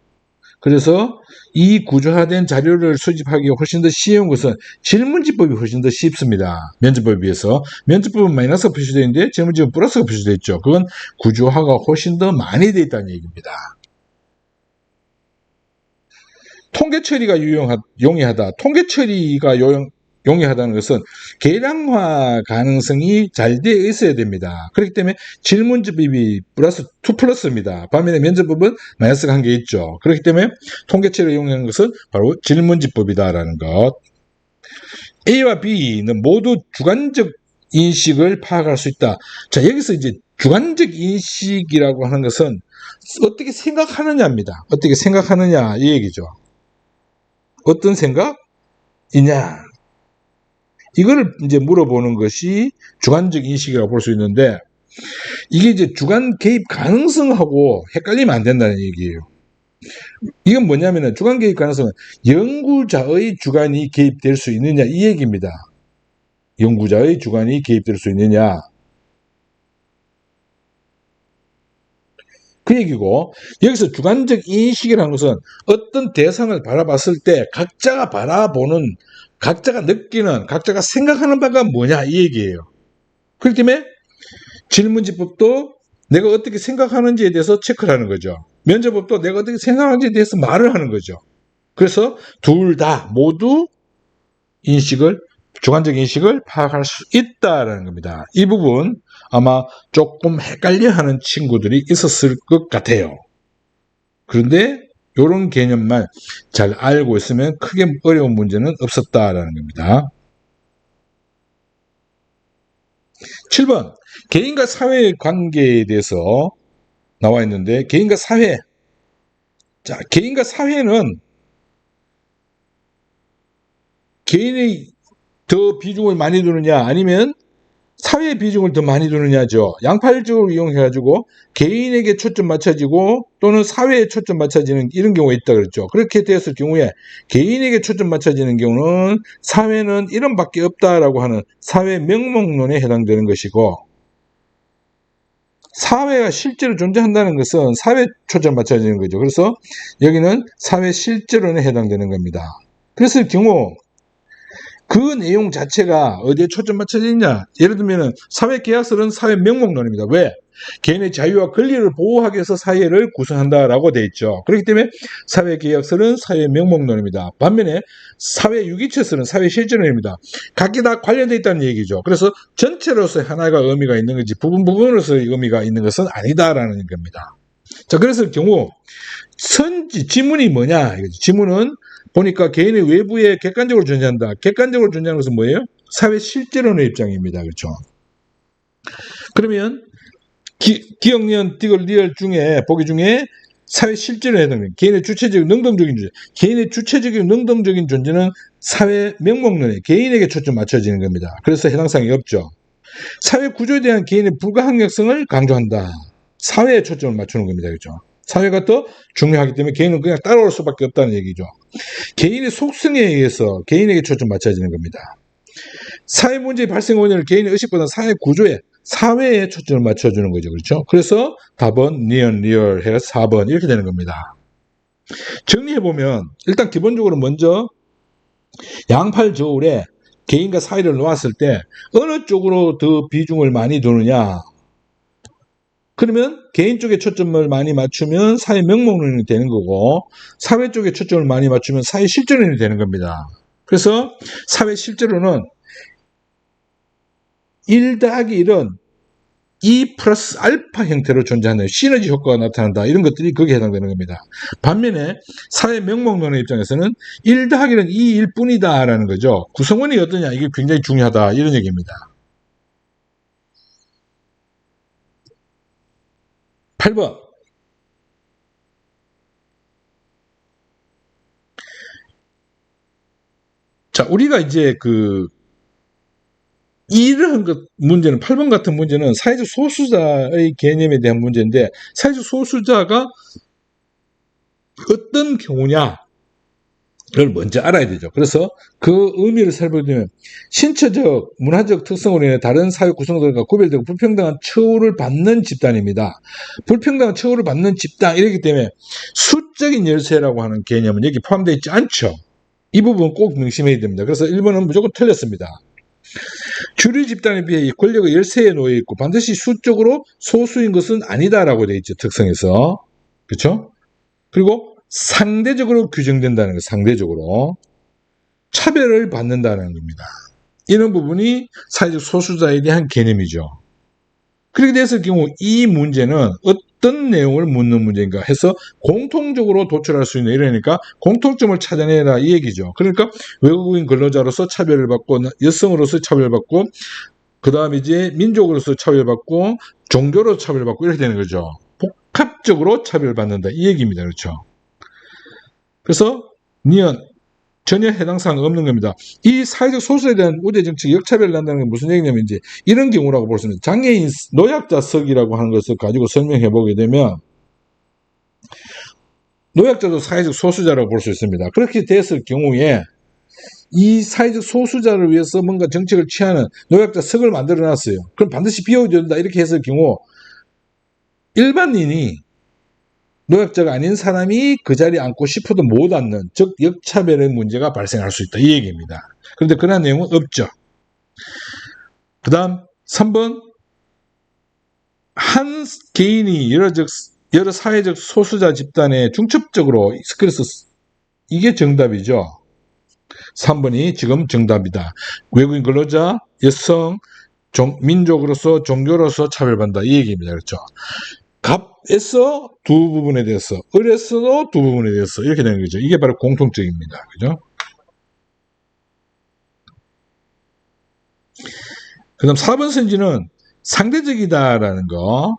그래서 이 구조화된 자료를 수집하기가 훨씬 더 쉬운 것은 질문지법이 훨씬 더 쉽습니다. 면접법에 비해서. 면접법은 마이너스가 표시되어 있는데 질문지법은 플러스가 표시되어 있죠. 그건 구조화가 훨씬 더 많이 되어 있다는 얘기입니다. 통계 처리가 용이하다. 통계 처리가 용이하다는 것은 계량화 가능성이 잘 되어 있어야 됩니다. 그렇기 때문에 질문지법이 +2 플러스입니다. 반면에 면접법은 마이너스가 한 개 있죠. 그렇기 때문에 통계체를 이용하는 것은 바로 질문지법이다라는 것. A와 B는 모두 주관적 인식을 파악할 수 있다. 자, 여기서 이제 주관적 인식이라고 하는 것은 어떻게 생각하느냐입니다. 어떻게 생각하느냐 이 얘기죠. 어떤 생각이냐. 이거를 이제 물어보는 것이 주관적 인식이라고 볼 수 있는데, 이게 이제 주관 개입 가능성하고 헷갈리면 안 된다는 얘기예요. 이건 뭐냐면은 주관 개입 가능성은 연구자의 주관이 개입될 수 있느냐 이 얘기입니다. 연구자의 주관이 개입될 수 있느냐. 그 얘기고, 여기서 주관적 인식이라는 것은 어떤 대상을 바라봤을 때 각자가 바라보는 각자가 느끼는, 각자가 생각하는 바가 뭐냐 이 얘기예요. 그렇기 때문에 질문지법도 내가 어떻게 생각하는지에 대해서 체크를 하는 거죠. 면접법도 내가 어떻게 생각하는지에 대해서 말을 하는 거죠. 그래서 둘 다 모두 주관적 인식을 파악할 수 있다라는 겁니다. 이 부분 아마 조금 헷갈려하는 친구들이 있었을 것 같아요. 그런데 이런 개념만 잘 알고 있으면 크게 어려운 문제는 없었다라는 겁니다. 7번 개인과 사회의 관계에 대해서 나와 있는데, 개인과 사회. 자, 개인과 사회는 개인이 더 비중을 많이 두느냐 아니면 사회의 비중을 더 많이 두느냐죠. 양팔적으로 이용해가지고 개인에게 초점 맞춰지고 또는 사회에 초점 맞춰지는 이런 경우가 있다 그랬죠. 그렇게 되었을 경우에 개인에게 초점 맞춰지는 경우는 사회는 이런밖에 없다라고 하는 사회 명목론에 해당되는 것이고, 사회가 실제로 존재한다는 것은 사회 초점 맞춰지는 거죠. 그래서 여기는 사회 실제론에 해당되는 겁니다. 그랬을 경우 그 내용 자체가 어디에 초점 맞춰지냐? 예를 들면 사회계약서는 사회 명목론입니다. 왜? 개인의 자유와 권리를 보호하기 위해서 사회를 구성한다라고 돼 있죠. 그렇기 때문에 사회계약서는 사회 명목론입니다. 반면에 사회유기체서는 사회 실제론입니다. 각기 다 관련되어 있다는 얘기죠. 그래서 전체로서의 하나가 의미가 있는 거지 부분으로서의 의미가 있는 것은 아니다라는 겁니다. 자, 그래서 경우 지문이 뭐냐? 지문은 보니까 개인의 외부에 객관적으로 존재한다. 객관적으로 존재하는 것은 뭐예요? 사회 실제론의 입장입니다. 그렇죠? 그러면 기억, 니은, 디귿, 리얼 중에 보기 중에 사회 실제론에 해당됩니다. 개인의 주체적인 능동적인 존재. 개인의 주체적인 능동적인 존재는 사회 명목론에 개인에게 초점 맞춰지는 겁니다. 그래서 해당 사항이 없죠. 사회 구조에 대한 개인의 불가항력성을 강조한다. 사회에 초점을 맞추는 겁니다. 그렇죠? 사회가 더 중요하기 때문에 개인은 그냥 따라올 수밖에 없다는 얘기죠. 개인의 속성에 의해서 개인에게 초점 맞춰지는 겁니다. 사회 문제의 발생 원인을 개인의 의식보다 사회 구조에, 사회에 초점을 맞춰주는 거죠. 그렇죠? 그래서 답은 니은, 리얼 해서 4번 이렇게 되는 겁니다. 정리해보면 일단 기본적으로 먼저 양팔 저울에 개인과 사회를 놓았을 때 어느 쪽으로 더 비중을 많이 두느냐, 그러면 개인 쪽에 초점을 많이 맞추면 사회 명목론이 되는 거고, 사회 쪽에 초점을 많이 맞추면 사회 실제론이 되는 겁니다. 그래서 사회 실제론은 1 더하기 1은 2 플러스 알파 형태로 존재하는 시너지 효과가 나타난다. 이런 것들이 거기에 해당되는 겁니다. 반면에 사회 명목론의 입장에서는 1 더하기는 2일 뿐이다 라는 거죠. 구성원이 어떠냐, 이게 굉장히 중요하다, 이런 얘기입니다. 8번. 자, 우리가 이제 이러한 문제는, 8번 같은 문제는 사회적 소수자의 개념에 대한 문제인데, 사회적 소수자가 어떤 경우냐, 를 먼저 알아야 되죠. 그래서 그 의미를 살펴보면 신체적, 문화적 특성으로 인해 다른 사회 구성들과 구별되고 불평등한 처우를 받는 집단입니다. 불평등한 처우를 받는 집단, 이렇기 때문에 수적인 열세라고 하는 개념은 여기 포함되어 있지 않죠. 이 부분 꼭 명심해야 됩니다. 그래서 1번은 무조건 틀렸습니다. 주류 집단에 비해 권력의 열세에 놓여 있고 반드시 수적으로 소수인 것은 아니다라고 되어 있죠. 특성에서. 그렇죠? 그리고 상대적으로 규정된다는 거, 상대적으로 차별을 받는다는 겁니다. 이런 부분이 사회적 소수자에 대한 개념이죠. 그렇게 됐을 경우 이 문제는 어떤 내용을 묻는 문제인가 해서 공통적으로 도출할 수 있는, 이러니까 공통점을 찾아내라 이 얘기죠. 그러니까 외국인 근로자로서 차별을 받고, 여성으로서 차별받고, 그 다음에 이제 민족으로서 차별받고, 종교로 차별받고, 이렇게 되는 거죠. 복합적으로 차별받는다 이 얘기입니다. 그렇죠? 그래서 니은 전혀 해당 사항 없는 겁니다. 이 사회적 소수에 대한 우대 정책 역차별을 한다는 게 무슨 얘기냐면 이제 이런 경우라고 볼 수 있습니다. 장애인 노약자석이라고 하는 것을 가지고 설명해 보게 되면 노약자도 사회적 소수자라고 볼 수 있습니다. 그렇게 됐을 경우에 이 사회적 소수자를 위해서 뭔가 정책을 취하는 노약자석을 만들어 놨어요. 그럼 반드시 비워줘야 된다 이렇게 했을 경우 일반인이 노약자가 아닌 사람이 그 자리에 앉고 싶어도 못 앉는, 즉 역차별의 문제가 발생할 수 있다, 이 얘기입니다. 그런데 그런 내용은 없죠. 그 다음 3번, 한 개인이 여러 사회적 소수자 집단에 중첩적으로 그래서 이게 정답이죠. 3번이 지금 정답이다. 외국인 근로자, 여성, 민족으로서, 종교로서 차별받는다, 이 얘기입니다. 그렇죠. 갑에서 두 부분에 대해서, 을에서도 두 부분에 대해서 이렇게 되는 거죠. 이게 바로 공통적입니다. 그죠? 그 다음 4번 선지는 상대적이다라는 거.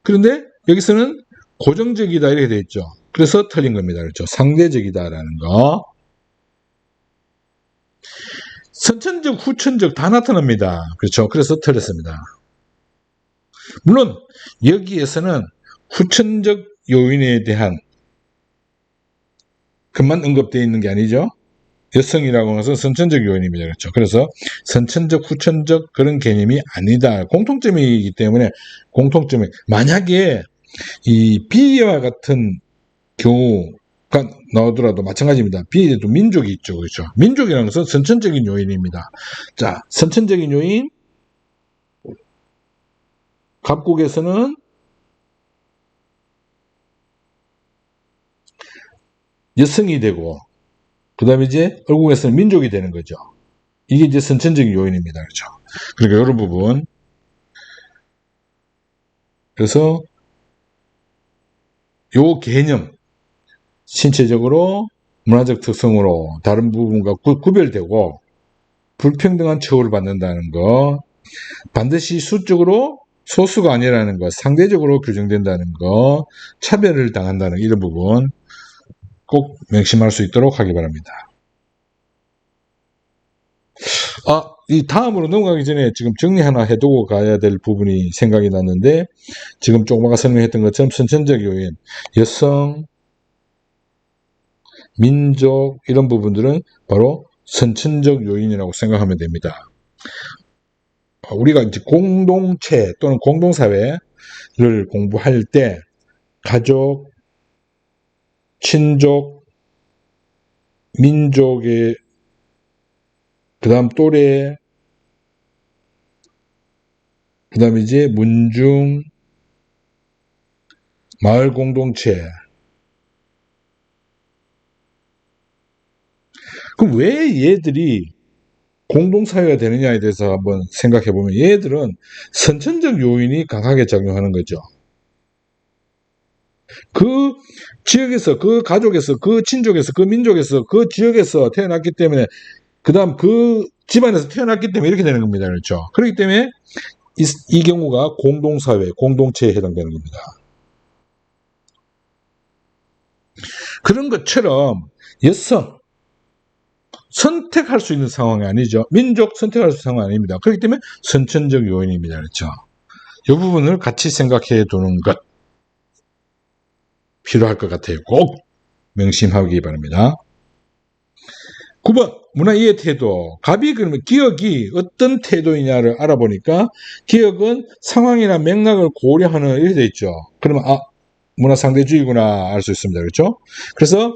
그런데 여기서는 고정적이다 이렇게 되어 있죠. 그래서 틀린 겁니다. 그렇죠? 상대적이다라는 거. 선천적, 후천적 다 나타납니다. 그렇죠? 그래서 틀렸습니다. 물론 여기에서는 후천적 요인에 대한 것만 언급되어 있는 게 아니죠. 여성이라고 하는 것은 선천적 요인입니다. 그렇죠? 그래서 선천적, 후천적 그런 개념이 아니다. 공통점이기 때문에 공통점이 만약에 이 B와 같은 경우가 나오더라도 마찬가지입니다. B에도 민족이 있죠. 그렇죠? 민족이라는 것은 선천적인 요인입니다. 자, 선천적인 요인 갑국에서는 여성이 되고 그 다음에 이제 을국에서는 민족이 되는 거죠. 이게 이제 선천적인 요인입니다. 그렇죠? 그러니까 이런 부분. 그래서 요 개념, 신체적으로 문화적 특성으로 다른 부분과 구별되고 불평등한 처우를 받는다는 거, 반드시 수적으로 소수가 아니라는 것, 상대적으로 규정된다는 것, 차별을 당한다는 이런 부분 꼭 명심할 수 있도록 하기 바랍니다. 이 다음으로 넘어가기 전에 지금 정리 하나 해두고 가야 될 부분이 생각이 났는데, 지금 조금 아까 설명했던 것처럼 선천적 요인, 여성, 민족 이런 부분들은 바로 선천적 요인이라고 생각하면 됩니다. 우리가 이제 공동체 또는 공동사회를 공부할 때 가족, 친족, 민족의 그 다음 또래, 그 다음에 이제 문중, 마을 공동체. 그럼 왜 얘들이 공동사회가 되느냐에 대해서 한번 생각해 보면 얘들은 선천적 요인이 강하게 작용하는 거죠. 그 지역에서, 그 가족에서, 그 친족에서, 그 민족에서, 그 지역에서 태어났기 때문에, 그 다음 그 집안에서 태어났기 때문에 이렇게 되는 겁니다. 그렇죠? 그렇기 때문에 이 경우가 공동사회, 공동체에 해당되는 겁니다. 그런 것처럼 여성, 선택할 수 있는 상황이 아니죠. 민족 선택할 수 있는 상황이 아닙니다. 그렇기 때문에 선천적 요인입니다. 그렇죠? 이 부분을 같이 생각해 두는 것 필요할 것 같아요. 꼭 명심하기 바랍니다. 9번 문화이해 태도. 갑이 그러면 기억이 어떤 태도이냐를 알아보니까 기억은 상황이나 맥락을 고려하는 이렇게 되어 있죠. 그러면 문화상대주의구나 알 수 있습니다. 그렇죠? 그래서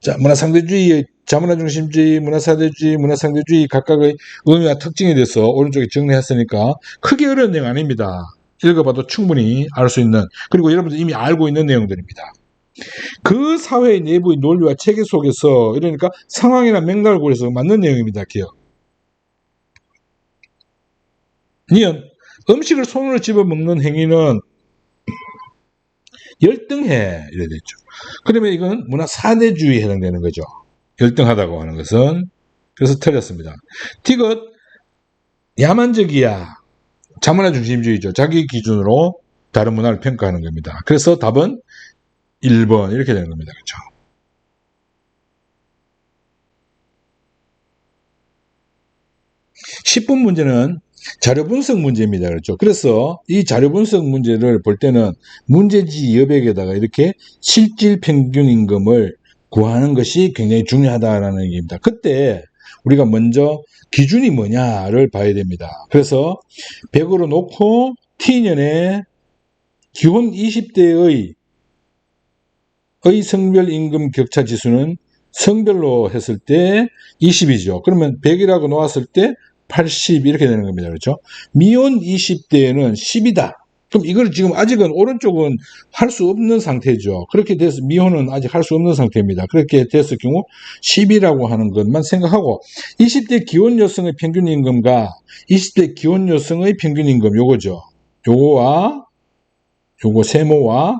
자, 문화상대주의, 자문화중심주의, 문화상대주의 각각의 의미와 특징에 대해서 오른쪽에 정리했으니까 크게 어려운 내용 아닙니다. 읽어봐도 충분히 알 수 있는, 그리고 여러분들 이미 알고 있는 내용들입니다. 그 사회의 내부의 논리와 체계 속에서 이러니까 상황이나 맥락을 고려해서 맞는 내용입니다. 기억. 니은 음식을 손으로 집어먹는 행위는 열등해 이래 됐죠. 그러면 이건 문화 사대주의에 해당되는 거죠. 열등하다고 하는 것은. 그래서 틀렸습니다. 티귿 야만적이야. 자문화 중심주의죠. 자기 기준으로 다른 문화를 평가하는 겁니다. 그래서 답은 1번 이렇게 되는 겁니다. 그렇죠? (10번) 문제는 자료 분석 문제입니다. 그렇죠? 그래서 이 자료 분석 문제를 볼 때는 문제지 여백에다가 이렇게 실질 평균 임금을 구하는 것이 굉장히 중요하다는 얘기입니다. 그때 우리가 먼저 기준이 뭐냐를 봐야 됩니다. 그래서 100으로 놓고 T년에 기혼 20대의 성별 임금 격차 지수는 성별로 했을 때 20이죠. 그러면 100이라고 놓았을 때 80 이렇게 되는 겁니다. 그렇죠? 미혼 20대에는 10이다. 그럼 이걸 지금 아직은 오른쪽은 할 수 없는 상태죠. 그렇게 돼서 미혼은 아직 할 수 없는 상태입니다. 그렇게 됐을 경우 10이라고 하는 것만 생각하고 20대 기혼 여성의 평균 임금과 20대 기혼 여성의 평균 임금 요거죠. 요거 세모와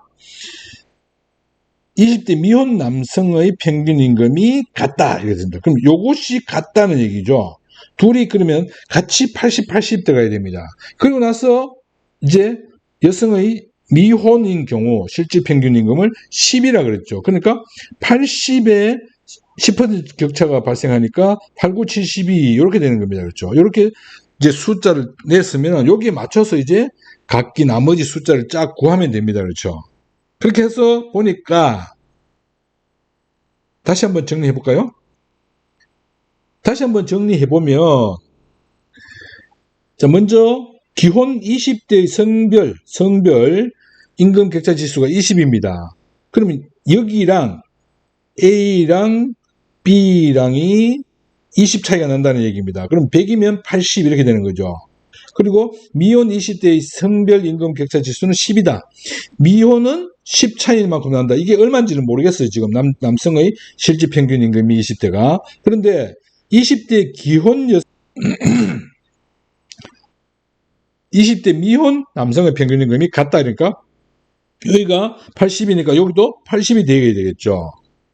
20대 미혼 남성의 평균 임금이 같다 이렇게 됩니다. 그럼 요것이 같다는 얘기죠. 둘이 그러면 같이 80, 80 들어가야 됩니다. 그리고 나서 이제 여성의 미혼인 경우 실질 평균 임금을 10이라 그랬죠. 그러니까 80에 10% 격차가 발생하니까 8, 9, 72 이렇게 되는 겁니다. 그렇죠. 이렇게 이제 숫자를 냈으면 여기에 맞춰서 이제 각기 나머지 숫자를 쫙 구하면 됩니다. 그렇죠. 그렇게 해서 보니까 다시 한번 정리해 볼까요? 다시 한번 정리해 보면 자, 먼저 기혼 20대의 성별 임금 격차 지수가 20입니다. 그러면 여기랑 A랑 B랑이 20 차이가 난다는 얘기입니다. 그럼 100이면 80 이렇게 되는 거죠. 그리고 미혼 20대의 성별 임금 격차 지수는 10이다. 미혼은 10 차이만큼 난다. 이게 얼마인지는 모르겠어요. 지금 남성의 실질 평균 임금이 20대가. 그런데 20대 기혼 20대 미혼 남성의 평균 임금이 같다. 그러니까 여기가 80이니까 여기도 80이 되게 되겠죠.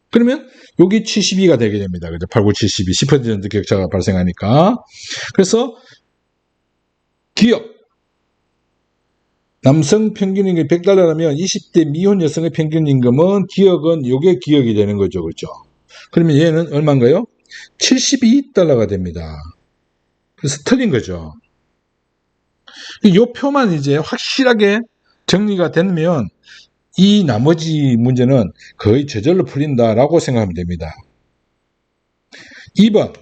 그러면 여기 72가 되게 됩니다. 그죠? 8, 9, 72, 10% 격차가 발생하니까. 그래서 기업 남성 평균 임금이 100달러라면 20대 미혼 여성의 평균 임금은 기억은 요게 기억이 되는 거죠. 그렇죠? 그러면 얘는 얼마인가요? 72달러가 됩니다. 그래서 틀린 거죠. 이 표만 이제 확실하게 정리가 되면 이 나머지 문제는 거의 저절로 풀린다라고 생각하면 됩니다. 2번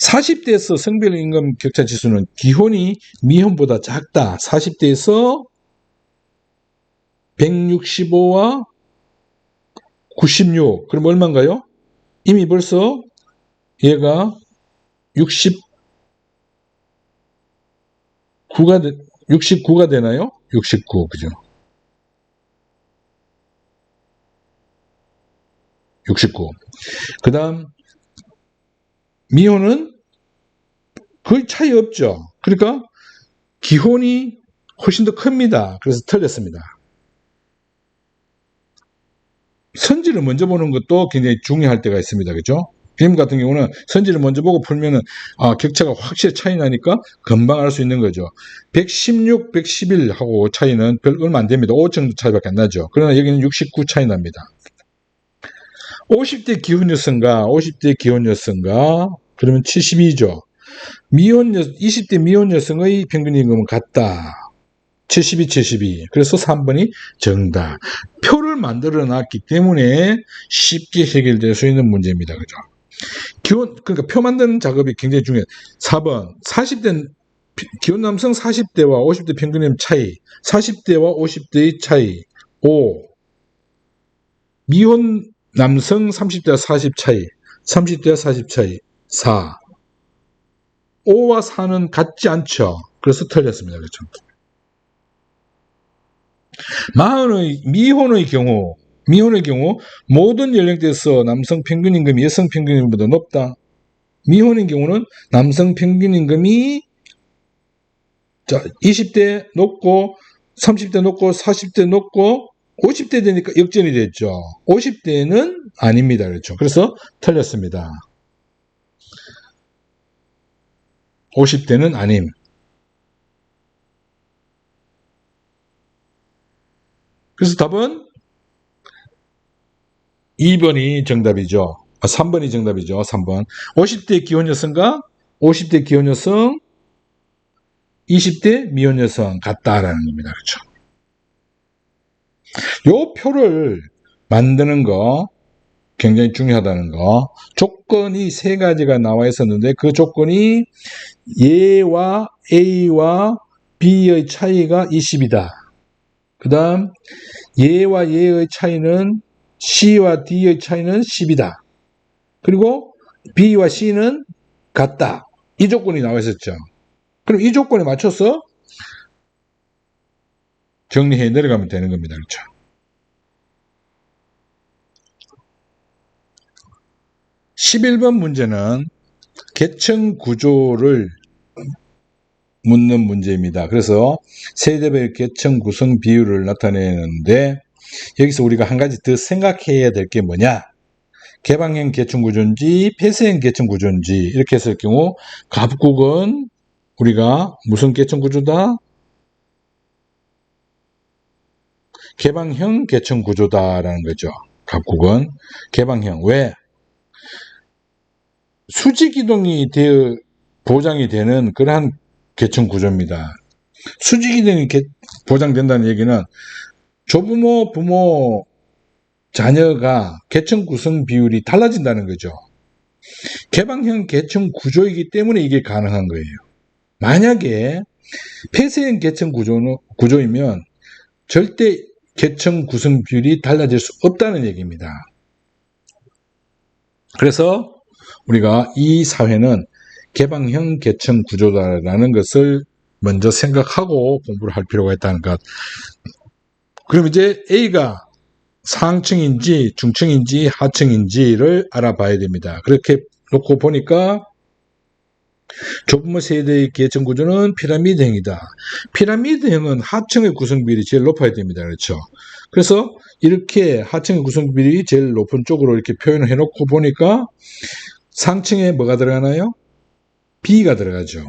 40대에서 성별 임금 격차 지수는 기혼이 미혼보다 작다. 40대에서 165와 96 그럼 얼마인가요? 이미 벌써 얘가 69가 되나요? 69 그죠? 69. 그 다음 미혼은 거의 차이 없죠. 그러니까 기혼이 훨씬 더 큽니다. 그래서 틀렸습니다. 선지를 먼저 보는 것도 굉장히 중요할 때가 있습니다. 그죠? 빔 같은 경우는 선지를 먼저 보고 풀면은 격차가 확실히 차이 나니까 금방 알 수 있는 거죠. 116, 111하고 차이는 별 얼마 안 됩니다. 5 정도 차이밖에 안 나죠. 그러나 여기는 69 차이 납니다. 50대 기혼 여성과 그러면 72죠. 20대 미혼 여성의 평균 임금은 같다. 72. 그래서 3번이 정답. 표를 만들어 놨기 때문에 쉽게 해결될 수 있는 문제입니다. 그죠? 그러니까 표 만드는 작업이 굉장히 중요해요. 4번. 40대 기혼 남성 40대와 50대 평균 임금 차이. 40대와 50대의 차이. 5. 미혼 남성 30대와 40 차이, 30대와 40 차이, 4. 5와 4는 같지 않죠. 그래서 틀렸습니다. 그렇죠? 미혼의 경우 모든 연령대에서 남성 평균 임금이 여성 평균 임금보다 높다. 미혼의 경우는 남성 평균 임금이 20대 높고 30대 높고 40대 높고 50대 되니까 역전이 됐죠. 50대는 아닙니다. 그렇죠. 그래서 틀렸습니다. 50대는 아님. 그래서 답은 2번이 정답이죠. 3번이 정답이죠. 3번. 50대 기혼 여성과 50대 기혼 여성, 20대 미혼 여성 같다라는 겁니다. 그렇죠. 요 표를 만드는 거 굉장히 중요하다는 거. 조건이 3가지가 나와 있었는데 그 조건이 얘와 A와 B의 차이가 20이다. 그 다음 얘와 얘의 차이는 C와 D의 차이는 10이다. 그리고 B와 C는 같다. 이 조건이 나와 있었죠. 그럼 이 조건에 맞춰서 정리해 내려가면 되는 겁니다. 그렇죠? (11번) 문제는 계층 구조를 묻는 문제입니다. 그래서 세대별 계층 구성 비율을 나타내는데 여기서 우리가 한 가지 더 생각해야 될 게 뭐냐? 개방형 계층 구조인지 폐쇄형 계층 구조인지 이렇게 했을 경우 갑국은 우리가 무슨 계층 구조다? 개방형 계층 구조다라는 거죠. 갑국은 개방형. 왜? 수직이동이 되어 보장이 되는 그러한 계층 구조입니다. 수직이동이 보장된다는 얘기는 조부모, 부모, 자녀가 계층 구성 비율이 달라진다는 거죠. 개방형 계층 구조이기 때문에 이게 가능한 거예요. 만약에 폐쇄형 계층 구조이면 절대 계층 구성 비율이 달라질 수 없다는 얘기입니다. 그래서 우리가 이 사회는 개방형 계층 구조다라는 것을 먼저 생각하고 공부를 할 필요가 있다는 것. 그럼 이제 A가 상층인지 중층인지 하층인지를 알아봐야 됩니다. 그렇게 놓고 보니까 조부모 세대의 계층 구조는 피라미드형이다. 피라미드형은 하층의 구성 비율이 제일 높아야 됩니다. 그렇죠? 그래서 이렇게 하층의 구성 비율이 제일 높은 쪽으로 이렇게 표현을 해놓고 보니까 상층에 뭐가 들어가나요? B가 들어가죠.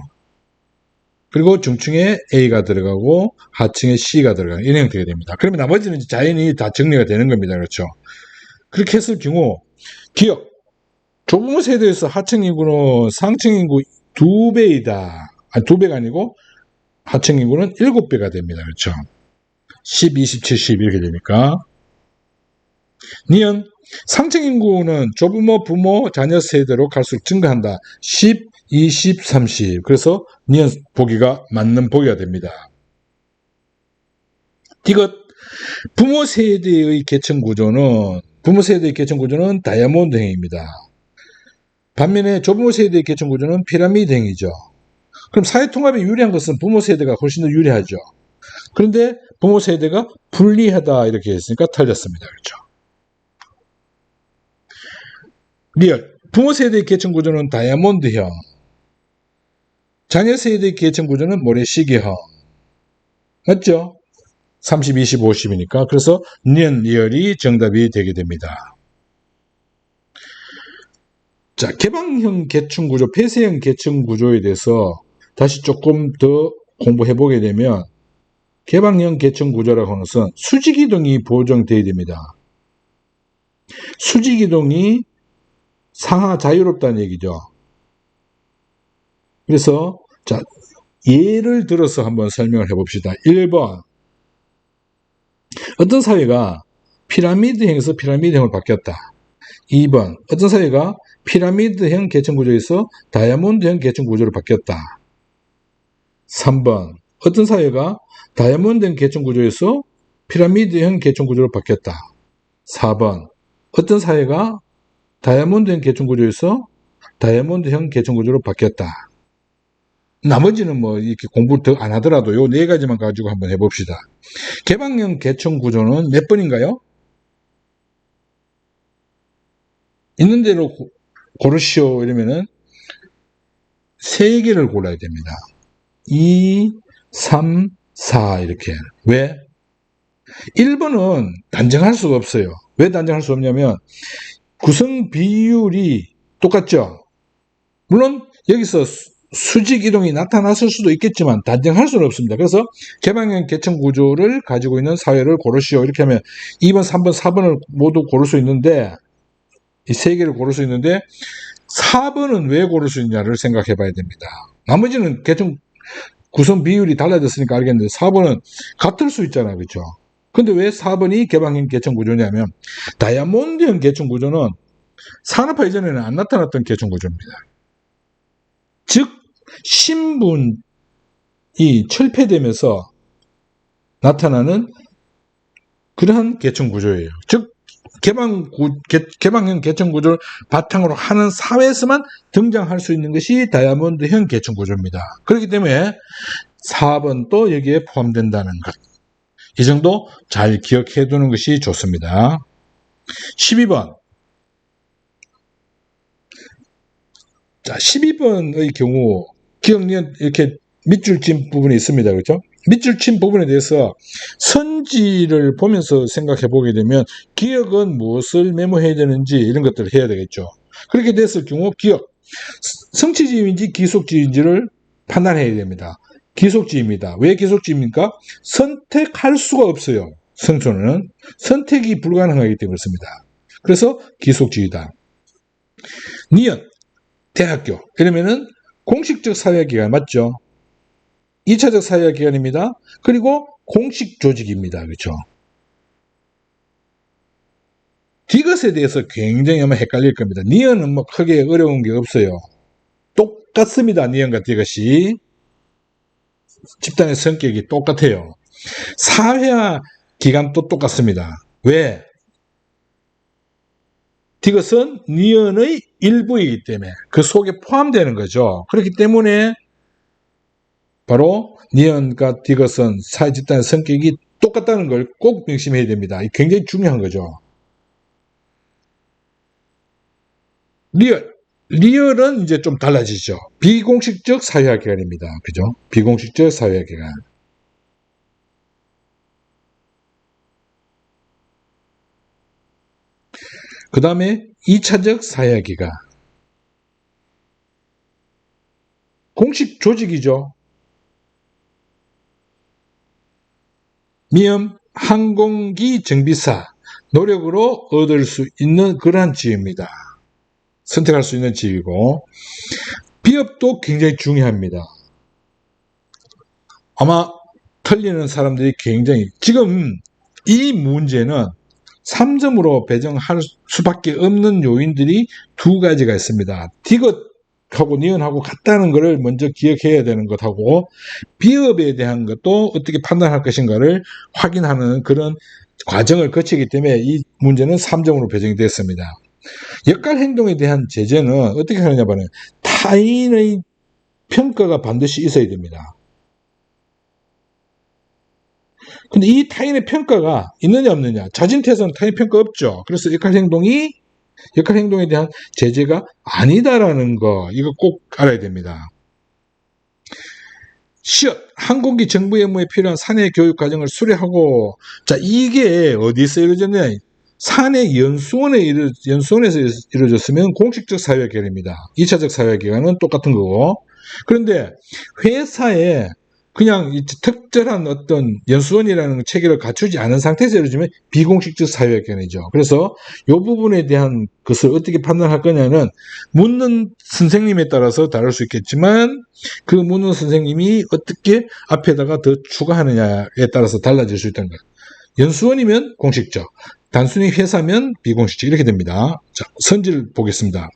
그리고 중층에 A가 들어가고 하층에 C가 들어가는 이런 형태가 됩니다. 그러면 나머지는 자연히 다 정리가 되는 겁니다. 그렇죠? 그렇게 했을 경우 기억, 조부모 세대에서 하층 인구는 상층 인구 2배이다. 아니 2배가 아니고 하층 인구는 7배가 됩니다. 그렇죠? 10, 20, 70 이렇게 되니까 니은 상층 인구는 조부모, 부모, 자녀 세대로 갈수록 증가한다. 10, 20, 30. 그래서 니은 보기가 맞는 보기가 됩니다. 이것 부모 세대의 계층 구조는 다이아몬드형입니다. 반면에 조부모 세대의 계층 구조는 피라미드형이죠. 그럼 사회통합에 유리한 것은 부모 세대가 훨씬 더 유리하죠. 그런데 부모 세대가 불리하다 이렇게 했으니까 틀렸습니다. 그렇죠? 리얼 부모 세대의 계층 구조는 다이아몬드형, 자녀 세대의 계층 구조는 모래시계형. 맞죠? 30, 20, 50이니까. 그래서 니은 리얼이 정답이 되게 됩니다. 자, 개방형 계층 구조, 폐쇄형 계층 구조에 대해서 다시 조금 더 공부해 보게 되면 개방형 계층 구조라고 하는 것은 수직이동이 보장되어야 됩니다. 수직이동이 상하 자유롭다는 얘기죠. 그래서 자, 예를 들어서 한번 설명을 해봅시다. 1번 어떤 사회가 피라미드형에서 피라미드형으로 바뀌었다. 2번 어떤 사회가 피라미드형 계층 구조에서 다이아몬드형 계층 구조로 바뀌었다. 3번 어떤 사회가 다이아몬드형 계층 구조에서 피라미드형 계층 구조로 바뀌었다. 4번 어떤 사회가 다이아몬드형 계층 구조에서 다이아몬드형 계층 구조로 바뀌었다. 나머지는 뭐 이렇게 공부 더 안 하더라도 요 네 가지만 가지고 한번 해봅시다. 개방형 계층 구조는 몇 번인가요? 있는 대로 고르시오 이러면은 3개를 골라야 됩니다. 2, 3, 4 이렇게. 왜? 1번은 단정할 수가 없어요. 왜 단정할 수 없냐면 구성 비율이 똑같죠. 물론 여기서 수직 이동이 나타났을 수도 있겠지만 단정할 수는 없습니다. 그래서 개방형 계층 구조를 가지고 있는 사회를 고르시오 이렇게 하면 2번, 3번, 4번을 모두 고를 수 있는데 이 3개를 고를 수 있는데 4번은 왜 고를 수 있냐를 생각해 봐야 됩니다. 나머지는 계층 구성 비율이 달라졌으니까 알겠는데 4번은 같을 수 있잖아요. 그렇죠? 근데 왜 4번이 개방형 계층 구조냐면 다이아몬드형 계층 구조는 산업화 이전에는 안 나타났던 계층 구조입니다. 즉 신분이 철폐되면서 나타나는 그러한 계층 구조예요. 즉 개방형 계층 구조를 바탕으로 하는 사회에서만 등장할 수 있는 것이 다이아몬드형 계층 구조입니다. 그렇기 때문에 4번도 여기에 포함된다는 것. 이 정도 잘 기억해 두는 것이 좋습니다. 12번. 자, 12번의 경우 기억니은 이렇게 밑줄 친 부분이 있습니다. 그렇죠? 밑줄 친 부분에 대해서 선지를 보면서 생각해 보게 되면 기억은 무엇을 메모해야 되는지 이런 것들을 해야 되겠죠. 그렇게 됐을 경우 기억, 성취지인지 기속지인지를 판단해야 됩니다. 기속지입니다. 왜 기속지입니까? 선택할 수가 없어요. 성소는 선택이 불가능하기 때문에 그렇습니다. 그래서 기속지이다. 니은, 대학교. 이러면은 공식적 사회기관 맞죠? 2차적 사회기관입니다. 그리고 공식 조직입니다. 그렇죠? 디귿에 대해서 굉장히 아마 헷갈릴 겁니다. 니은은 뭐 크게 어려운 게 없어요. 똑같습니다. 니은과 디귿이. 집단의 성격이 똑같아요. 사회화 기간도 똑같습니다. 왜? 디귿은 니은의 일부이기 때문에 그 속에 포함되는 거죠. 그렇기 때문에 바로 니은과 디귿은 사회 집단의 성격이 똑같다는 걸 꼭 명심해야 됩니다. 굉장히 중요한 거죠. 리얼은 이제 좀 달라지죠. 비공식적 사회화기관입니다. 그죠? 비공식적 사회화기관. 그 다음에 2차적 사회화기관. 공식 조직이죠. 미음 항공기 정비사 노력으로 얻을 수 있는 그러한 지위입니다. 선택할 수 있는 지위고 비업도 굉장히 중요합니다. 아마 틀리는 사람들이 굉장히 지금 이 문제는 3점으로 배정할 수밖에 없는 요인들이 두 가지가 있습니다. 디귿하고 니은하고 같다는 것을 먼저 기억해야 되는 것하고 비업에 대한 것도 어떻게 판단할 것인가를 확인하는 그런 과정을 거치기 때문에 이 문제는 3점으로 배정이 되었습니다. 역할 행동에 대한 제재는 어떻게 하느냐면 타인의 평가가 반드시 있어야 됩니다. 근데 이 타인의 평가가 있느냐 없느냐, 자진태에서는 타인 평가 없죠. 그래서 역할 행동에 대한 제재가 아니다라는 거, 이거 꼭 알아야 됩니다. 시엇, 항공기 정부 업무에 필요한 사내 교육 과정을 수료하고, 자, 이게 어디서 이루어졌냐? 사내 연수원에서 이루어졌으면 공식적 사회기관입니다. 2차적 사회기관은 똑같은 거고. 그런데 회사에 그냥 특별한 어떤 연수원이라는 체계를 갖추지 않은 상태에서 이루어지면 비공식적 사회기관이죠. 그래서 이 부분에 대한 것을 어떻게 판단할 거냐는 묻는 선생님에 따라서 다를 수 있겠지만 그 묻는 선생님이 어떻게 앞에다가 더 추가하느냐에 따라서 달라질 수 있다는 거예요. 연수원이면 공식적, 단순히 회사면 비공식적 이렇게 됩니다. 자, 선지를 보겠습니다.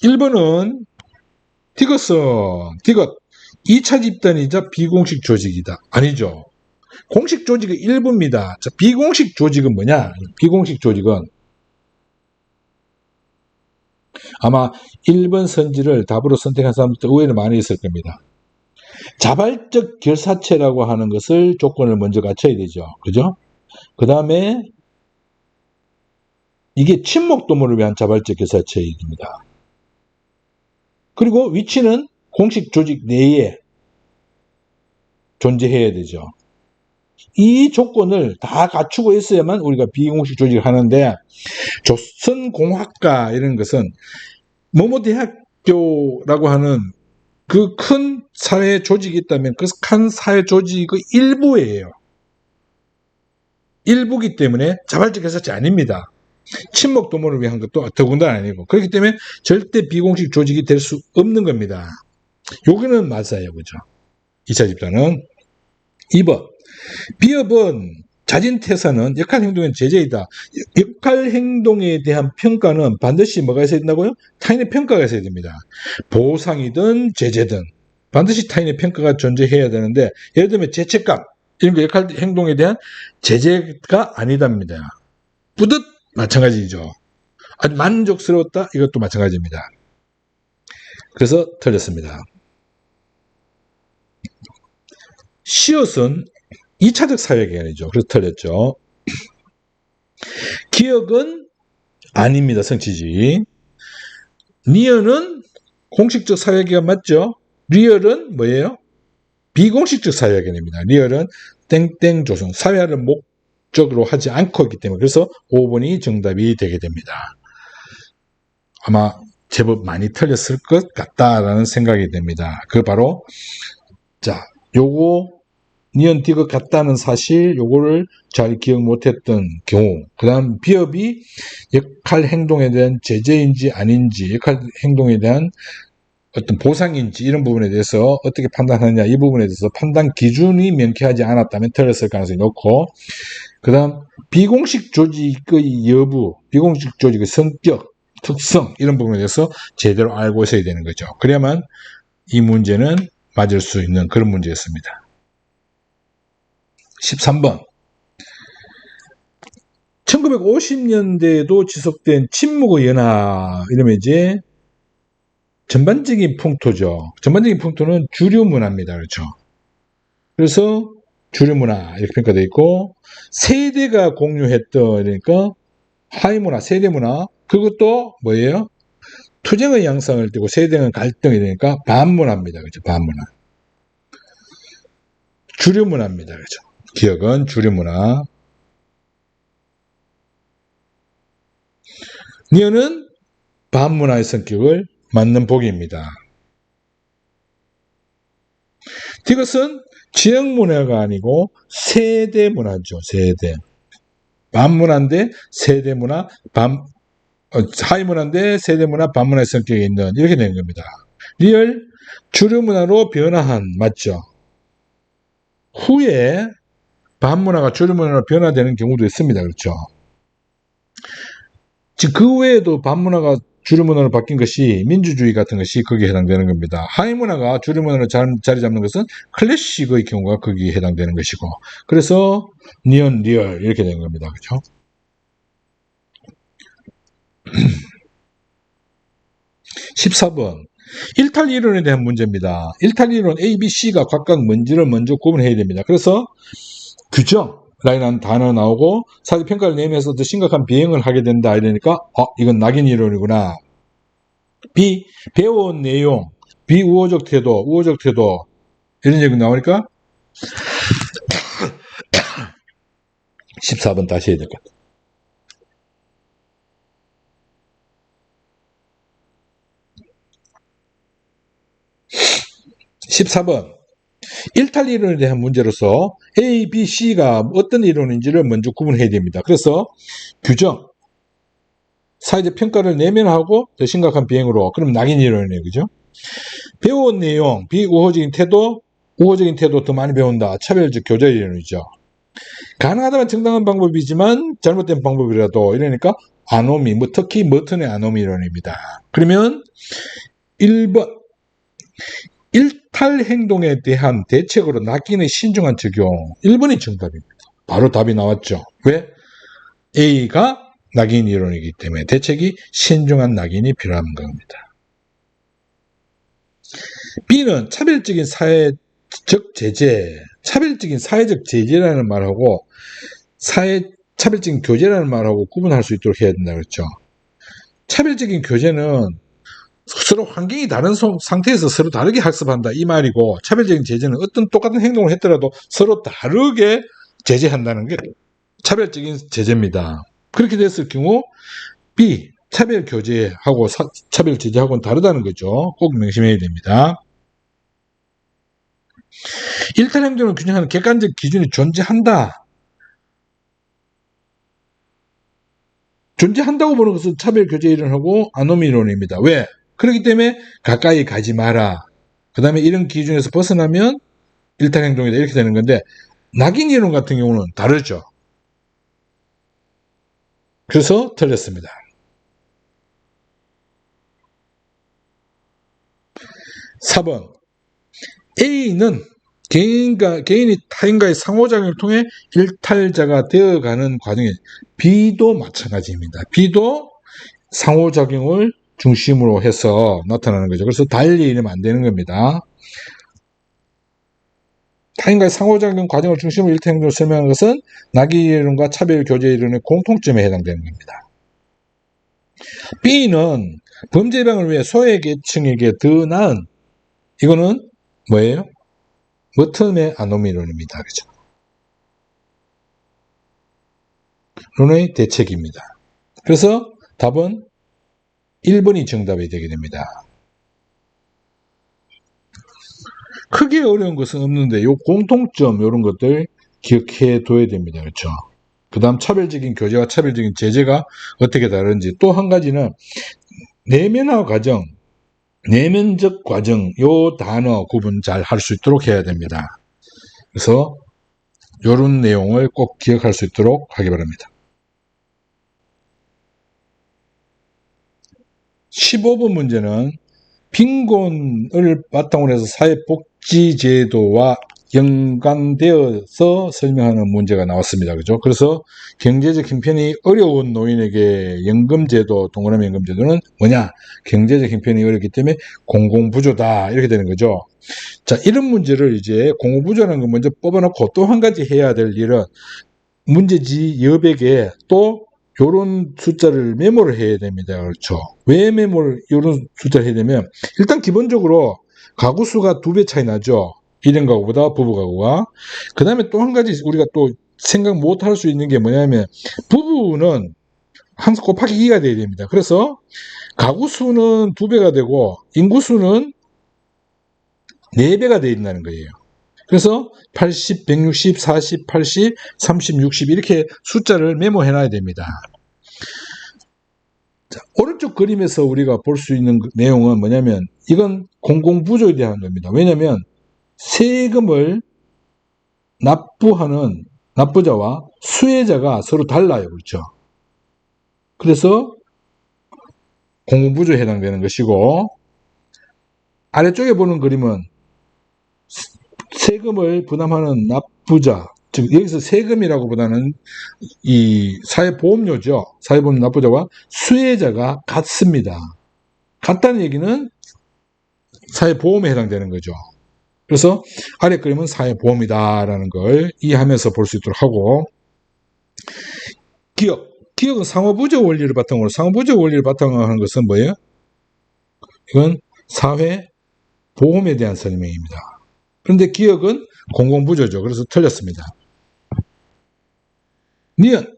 1번은 디귿 2차 집단이자 비공식 조직이다. 아니죠. 공식 조직은 일부입니다. 자, 비공식 조직은 뭐냐? 비공식 조직은 아마 1번 선지를 답으로 선택한 사람들 의외로 많이 있을 겁니다. 자발적 결사체라고 하는 것을 조건을 먼저 갖춰야 되죠. 그죠? 그 다음에 이게 친목도모를 위한 자발적 결사체입니다. 그리고 위치는 공식 조직 내에 존재해야 되죠. 이 조건을 다 갖추고 있어야만 우리가 비공식 조직을 하는데 조선공학과 이런 것은 뭐뭐 대학교라고 하는 그 큰 사회 조직이 있다면 그 큰 사회 조직의 일부예요. 일부기 때문에 자발적 결사체 아닙니다. 친목 도모를 위한 것도 더군다나 아니고 그렇기 때문에 절대 비공식 조직이 될 수 없는 겁니다. 여기는 맞아요. 그죠? 2차 집단은 2번 비업은 자진퇴사는 역할행동의 제재이다. 역할행동에 대한 평가는 반드시 뭐가 있어야 된다고요? 타인의 평가가 있어야 됩니다. 보상이든 제재든 반드시 타인의 평가가 존재해야 되는데 예를 들면 죄책감 이런 거 역할 행동에 대한 제재가 아니답니다. 뿌듯 마찬가지죠. 아주 만족스러웠다 이것도 마찬가지입니다. 그래서 틀렸습니다. 시옷은 2차적 사회개념이죠. 그래서 틀렸죠. 기억은 아닙니다. 성취지. 니언은 공식적 사회개념 맞죠? 리얼은 뭐예요? 비공식적 사회개념입니다. 리얼은 땡땡 조성, 사회화를 목적으로 하지 않고 있기 때문에 그래서 5번이 정답이 되게 됩니다. 아마 제법 많이 틀렸을 것 같다라는 생각이 됩니다. 그 바로 자, 요거 니언 디귿 같다는 사실, 요거를 잘 기억 못했던 경우, 그 다음 비업이 역할 행동에 대한 제재인지 아닌지, 역할 행동에 대한 어떤 보상인지 이런 부분에 대해서 어떻게 판단하느냐 이 부분에 대해서 판단 기준이 명쾌하지 않았다면 틀렸을 가능성이 높고, 그 다음 비공식 조직의 여부, 비공식 조직의 성격, 특성 이런 부분에 대해서 제대로 알고 있어야 되는 거죠. 그래야만 이 문제는 맞을 수 있는 그런 문제였습니다. 13번 1950년대에도 지속된 침묵의 연화 이러면 이제 전반적인 풍토죠. 전반적인 풍토는 주류 문화입니다. 그렇죠. 그래서 주류 문화 이렇게 평가되어 있고 세대가 공유했던 그러니까 하위 문화, 세대 문화 그것도 뭐예요? 투쟁의 양상을 띠고 세대는 갈등이 되니까 반문화입니다. 그렇죠. 반문화. 주류 문화입니다. 그렇죠. 기억은 주류 문화. 니은은 반문화의 성격을 맞는 보기입니다. 디귿은 지역 문화가 아니고 세대 문화죠. 세대. 반문화인데 세대 문화, 하위 문화인데 세대 문화, 반문화의 성격이 있는 이렇게 되는 겁니다. 리얼 주류 문화로 변화한 맞죠. 후에 반문화가 주류 문화로 변화되는 경우도 있습니다. 그렇죠. 즉 그 외에도 반문화가 주류 문화로 바뀐 것이 민주주의 같은 것이 거기에 해당되는 겁니다. 하위 문화가 주류 문화로 자리 잡는 것은 클래식의 경우가 거기에 해당되는 것이고, 그래서 니언, 리얼 이렇게 되는 겁니다. 그렇죠? 14번 일탈 이론에 대한 문제입니다. 일탈 이론 A, B, C가 각각 뭔지를 먼저 구분해야 됩니다. 그래서 규정 라는 단어 나오고 사회평가를 내면서 더 심각한 비행을 하게 된다 이러니까 이건 낙인 이론이구나. B. 배워온 내용, 비우호적 태도, 우호적 태도 이런 얘기 나오니까 14번 다시 해야 될 것 같아요. 14번 일탈 이론에 대한 문제로서 A, B, C가 어떤 이론인지를 먼저 구분해야 됩니다. 그래서 규정, 사회적 평가를 내면하고 더 심각한 비행으로, 그럼 낙인 이론이에요. 그죠? 배워온 내용, 비우호적인 태도, 우호적인 태도 더 많이 배운다. 차별적 교제 이론이죠. 가능하다면 정당한 방법이지만 잘못된 방법이라도 이러니까 아노미, 특히 머튼의 아노미 이론입니다. 그러면 1번 일탈 행동에 대한 대책으로 낙인의 신중한 적용 1번이 정답입니다. 바로 답이 나왔죠. 왜? A가 낙인 이론이기 때문에 대책이 신중한 낙인이 필요한 겁니다. B는 차별적인 사회적 제재, 차별적인 사회적 제재라는 말하고 차별적인 교제라는 말하고 구분할 수 있도록 해야 된다 그랬죠. 차별적인 교제는 서로 환경이 다른 상태에서 서로 다르게 학습한다 이 말이고, 차별적인 제재는 어떤 똑같은 행동을 했더라도 서로 다르게 제재한다는 게 차별적인 제재입니다. 그렇게 됐을 경우 B, 차별 교제하고 차별 제재하고는 다르다는 거죠. 꼭 명심해야 됩니다. 일탈 행동을 균형하는 객관적 기준이 존재한다고 보는 것은 차별 교제 이론하고 아노미 이론입니다. 왜? 그렇기 때문에 가까이 가지 마라. 그 다음에 이런 기준에서 벗어나면 일탈 행동이다 이렇게 되는 건데, 낙인 이론 같은 경우는 다르죠. 그래서 틀렸습니다. 4번 A는 개인이 타인과의 상호작용을 통해 일탈자가 되어가는 과정에 비도 마찬가지입니다. 비도 상호작용을 중심으로 해서 나타나는 거죠. 그래서 달리 이러면 안 되는 겁니다. 타인과의 상호작용 과정을 중심으로 일탈행동을 설명하는 것은 낙이이론과 차별교제이론의 공통점에 해당되는 겁니다. B는 범죄 예방을 위해 소외계층에게 더 나은, 이거는 뭐예요? 머텀의 아노미론입니다. 그죠? 론의 대책입니다. 그래서 답은 1번이 정답이 되게 됩니다. 크게 어려운 것은 없는데 요 공통점 이런 것들 기억해 둬야 됩니다. 그렇죠? 그 다음 차별적인 교제와 차별적인 제재가 어떻게 다른지, 또 한 가지는 내면화 과정, 내면적 과정, 요 단어 구분 잘 할 수 있도록 해야 됩니다. 그래서 요런 내용을 꼭 기억할 수 있도록 하기 바랍니다. 15번 문제는 빈곤을 바탕으로 해서 사회복지제도와 연관되어서 설명하는 문제가 나왔습니다. 그죠? 그래서 경제적 형편이 어려운 노인에게 연금제도, 동그라미 연금제도는 뭐냐? 경제적 형편이 어렵기 때문에 공공부조다. 이렇게 되는 거죠. 자, 이런 문제를 이제 공공부조라는 거 먼저 뽑아놓고 또 한 가지 해야 될 일은 문제지 여백에 또 요런 숫자를 메모를 해야 됩니다. 그렇죠? 왜 메모를, 요런 숫자를 해야 되면, 일단 기본적으로 가구 수가 2배 차이 나죠? 1인 가구보다 부부 가구가. 그 다음에 또 한 가지 우리가 또 생각 못 할 수 있는 게 뭐냐면, 부부는 항상 곱하기 2가 돼야 됩니다. 그래서 가구 수는 2배가 되고, 인구 수는 4배가 되어 있다는 거예요. 그래서 80, 160, 40, 80, 30, 60 이렇게 숫자를 메모해 놔야 됩니다. 자, 오른쪽 그림에서 우리가 볼 수 있는 내용은 뭐냐면 이건 공공부조에 대한 겁니다. 왜냐하면 세금을 납부하는 납부자와 수혜자가 서로 달라요. 그렇죠? 그래서 공공부조에 해당되는 것이고, 아래쪽에 보는 그림은 세금을 부담하는 납부자, 즉 여기서 세금이라고보다는 이 사회보험료죠. 사회보험 납부자와 수혜자가 같습니다. 같다는 얘기는 사회보험에 해당되는 거죠. 그래서 아래 그림은 사회보험이다라는 걸 이해하면서 볼 수 있도록 하고, 기억은 상호부조 원리를 바탕으로, 상호부조 원리를 바탕으로 하는 것은 뭐예요? 이건 사회보험에 대한 설명입니다. 그런데 기억은 공공부조죠. 그래서 틀렸습니다. 니은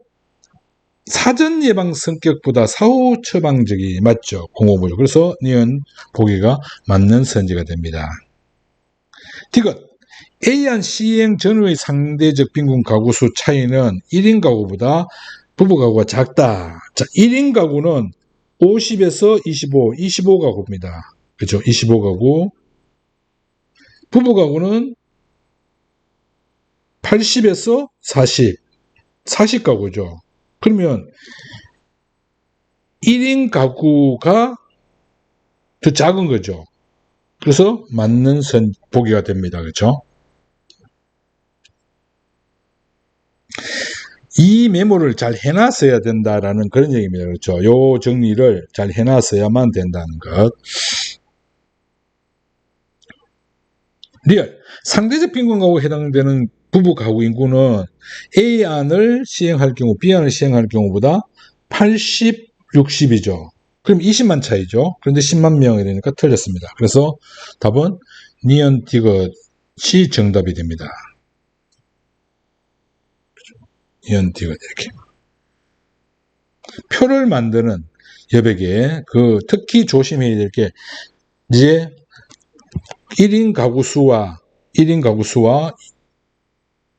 사전 예방 성격보다 사후 처방적이 맞죠. 공공부조. 그래서 니은 보기가 맞는 선지가 됩니다. 디귿 A안 시행 전후의 상대적 빈곤 가구 수 차이는 1인 가구보다 부부 가구가 작다. 자, 1인 가구는 50에서 25, 25가구입니다. 그렇죠? 25가구. 부부 가구는 80에서 40, 40가구죠. 그러면 1인 가구가 더 작은 거죠. 그래서 맞는 보기가 됩니다. 그렇죠? 이 메모를 잘 해놨어야 된다라는 그런 얘기입니다. 그렇죠? 요 정리를 잘 해놨어야만 된다는 것. 리얼 상대적 빈곤 가구에 해당되는 부부 가구 인구는 A안을 시행할 경우 B안을 시행할 경우보다 80, 60이죠. 그럼 20만 차이죠. 그런데 10만 명이 되니까 틀렸습니다. 그래서 답은 니은 디귿이 정답이 됩니다. 니은 디귿 이렇게. 표를 만드는 여백에 특히 조심해야 될 게 이제 1인 가구 수와